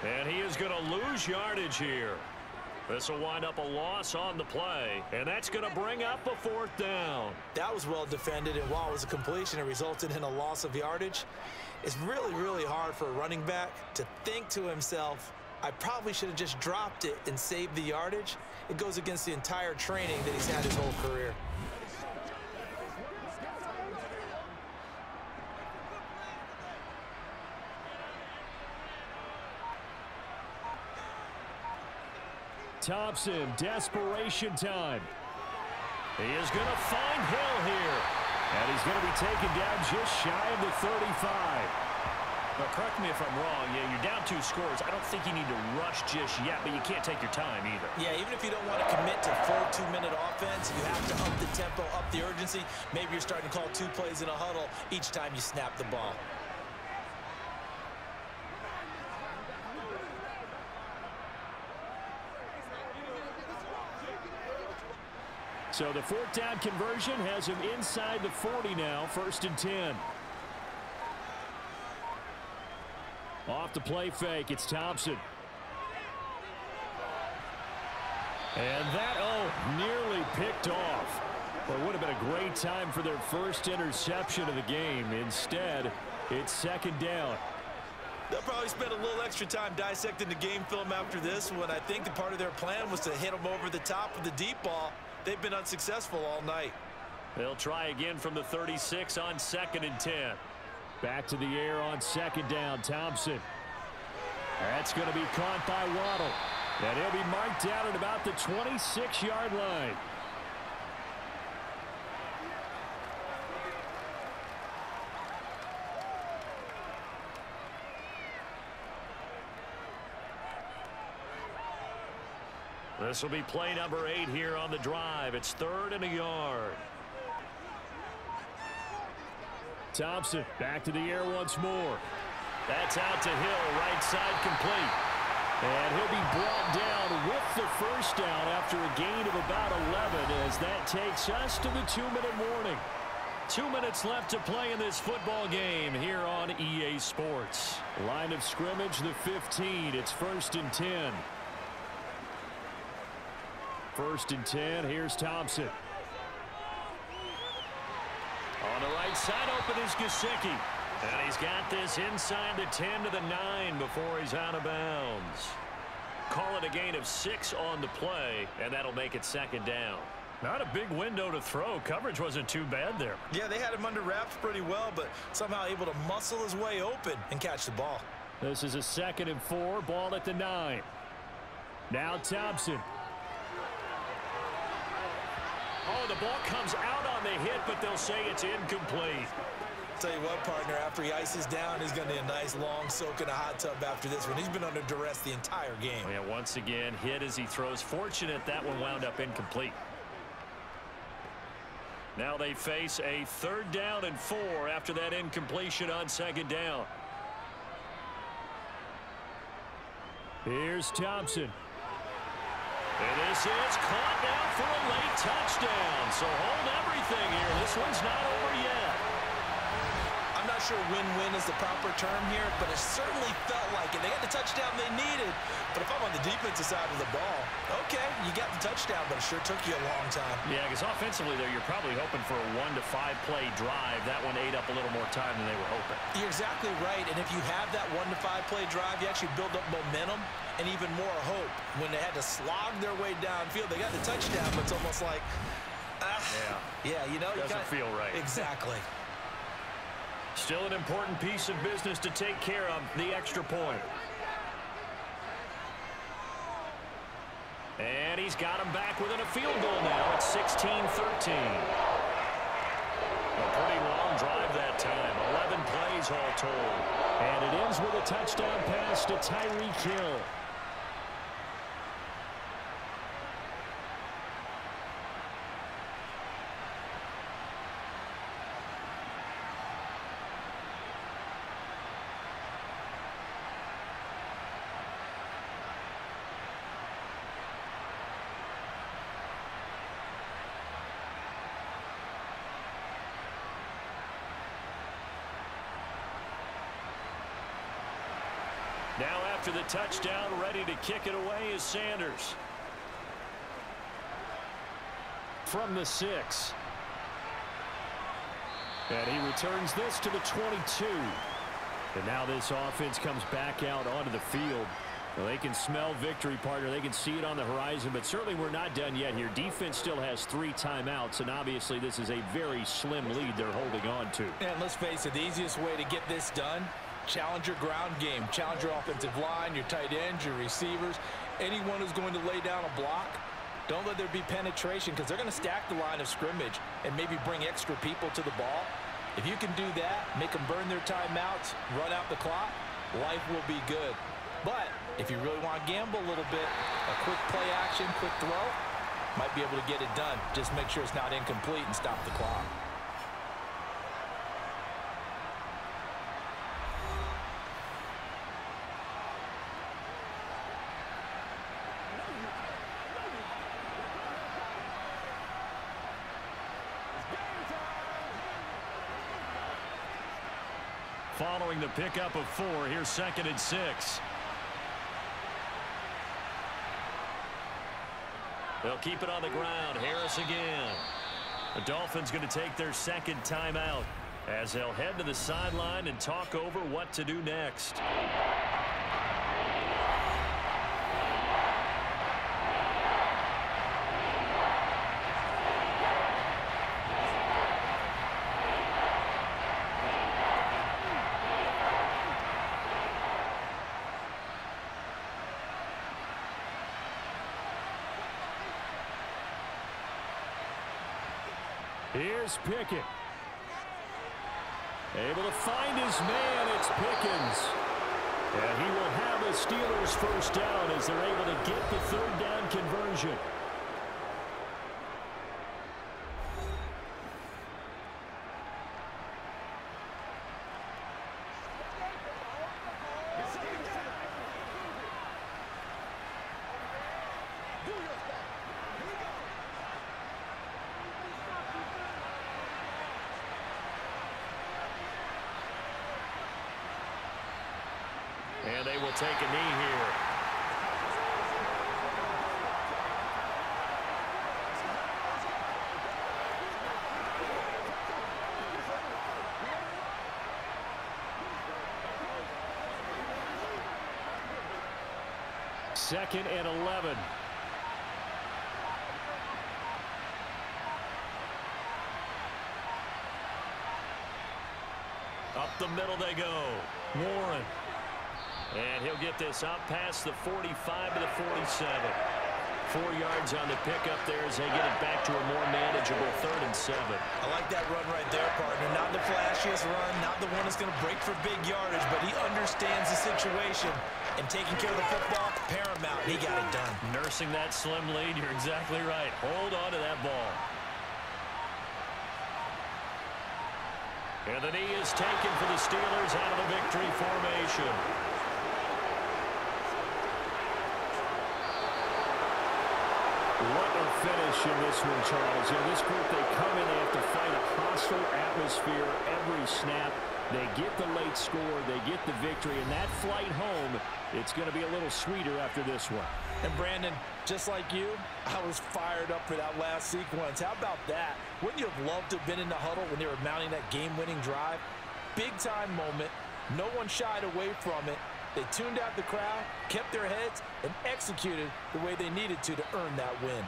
And he is going to lose yardage here. This will wind up a loss on the play, and that's going to bring up a 4th down. That was well defended, and while it was a completion, it resulted in a loss of yardage. It's really, really hard for a running back to think to himself, I probably should have just dropped it and saved the yardage. It goes against the entire training that he's had his whole career. Thompson, desperation time. He is going to find Hill here. And he's going to be taken down just shy of the 35. Now, correct me if I'm wrong. Yeah, you're down 2 scores. I don't think you need to rush just yet, but you can't take your time either. Yeah, even if you don't want to commit to full 2-minute offense, you have to up the tempo, up the urgency. Maybe you're starting to call 2 plays in a huddle each time you snap the ball. So the fourth down conversion has him inside the 40 now, 1st and 10. Off the play fake, it's Thompson. And that, nearly picked off. Well, it would have been a great time for their first interception of the game. Instead, it's 2nd down. They'll probably spend a little extra time dissecting the game film after this one. I think the part of their plan was to hit them over the top of the deep ball. They've been unsuccessful all night. They'll try again from the 36 on 2nd and 10. Back to the air on 2nd down, Thompson. That's going to be caught by Waddle. And he'll be marked down at about the 26-yard line. This will be play number 8 here on the drive. It's 3rd and a yard. Thompson back to the air once more. That's out to Hill, right side complete. And he'll be brought down with the first down after a gain of about 11 as that takes us to the 2-minute warning. 2 minutes left to play in this football game here on EA Sports. Line of scrimmage, the 15. It's 1st and 10. 1st and 10. Here's Thompson. On the right side, open is Gesicki. And he's got this inside the 10 to the 9 before he's out of bounds. Call it a gain of 6 on the play, and that'll make it 2nd down. Not a big window to throw. Coverage wasn't too bad there. Yeah, they had him under wraps pretty well, but somehow able to muscle his way open and catch the ball. This is a 2nd and 4, ball at the 9. Now Thompson. Oh, the ball comes out on the hit, but they'll say it's incomplete. Tell you what, partner, after he ices down, he's going to need a nice long soak in a hot tub after this one. He's been under duress the entire game. Yeah, once again, hit as he throws. Fortunate that one wound up incomplete. Now they face a 3rd down and 4 after that incompletion on 2nd down. Here's Thompson. And this is caught now for a late touchdown. So hold everything here. This one's not over yet. I'm not sure win-win is the proper term here, but it certainly felt like it. They got the touchdown they needed, but if I'm on the defensive side of the ball, okay, you got the touchdown, but it sure took you a long time. Yeah, because offensively there, you're probably hoping for a 1 to 5 play drive. That one ate up a little more time than they were hoping. You're exactly right, and if you have that 1 to 5 play drive, you actually build up momentum and even more hope. When they had to slog their way downfield, they got the touchdown, but it's almost like, yeah, you know, doesn't feel right. Exactly. Still an important piece of business to take care of, the extra point. And he's got him back within a field goal now. It's 16-13. A pretty long drive that time. 11 plays all told. And it ends with a touchdown pass to Tyreek Hill. Now after the touchdown, ready to kick it away is Sanders. From the 6. And he returns this to the 22. And now this offense comes back out onto the field. Well, they can smell victory, partner. They can see it on the horizon, but certainly we're not done yet here. Defense still has 3 timeouts, and obviously this is a very slim lead they're holding on to. And let's face it, the easiest way to get this done, challenge your ground game. Challenge your offensive line, your tight ends, your receivers, anyone who's going to lay down a block. Don't let there be penetration because they're going to stack the line of scrimmage and maybe bring extra people to the ball. If you can do that, make them burn their timeouts, run out the clock, life will be good. But if you really want to gamble a little bit, a quick play action, quick throw, might be able to get it done. Just make sure it's not incomplete and stop the clock. following the pickup of 4. Here's 2nd and 6. They'll keep it on the ground. Harris again. The Dolphins going to take their 2nd timeout as they'll head to the sideline and talk over what to do next. Here's Pickett. Able to find his man. It's Pickens. And he will have the Steelers first down as they're able to get the 3rd down conversion. And they will take a knee here. Second and 11. Up the middle they go. Warren. And he'll get this out past the 45 to the 47. 4 yards on the pickup there as they get it back to a more manageable 3rd and 7. I like that run right there, partner. Not the flashiest run, not the one that's going to break for big yardage, but he understands the situation, and taking care of the football, paramount. He got it done. Nursing that slim lead, you're exactly right. Hold on to that ball. And the knee is taken for the Steelers out of the victory formation. What a finish in this one, Charles. You know, this group, they come in, they have to fight a hostile atmosphere every snap. They get the late score, they get the victory, and that flight home, it's going to be a little sweeter after this one. And Brandon, just like you, I was fired up for that last sequence. How about that? Wouldn't you have loved to have been in the huddle when they were mounting that game-winning drive? Big-time moment. No one shied away from it. They tuned out the crowd, kept their heads, and executed the way they needed to earn that win.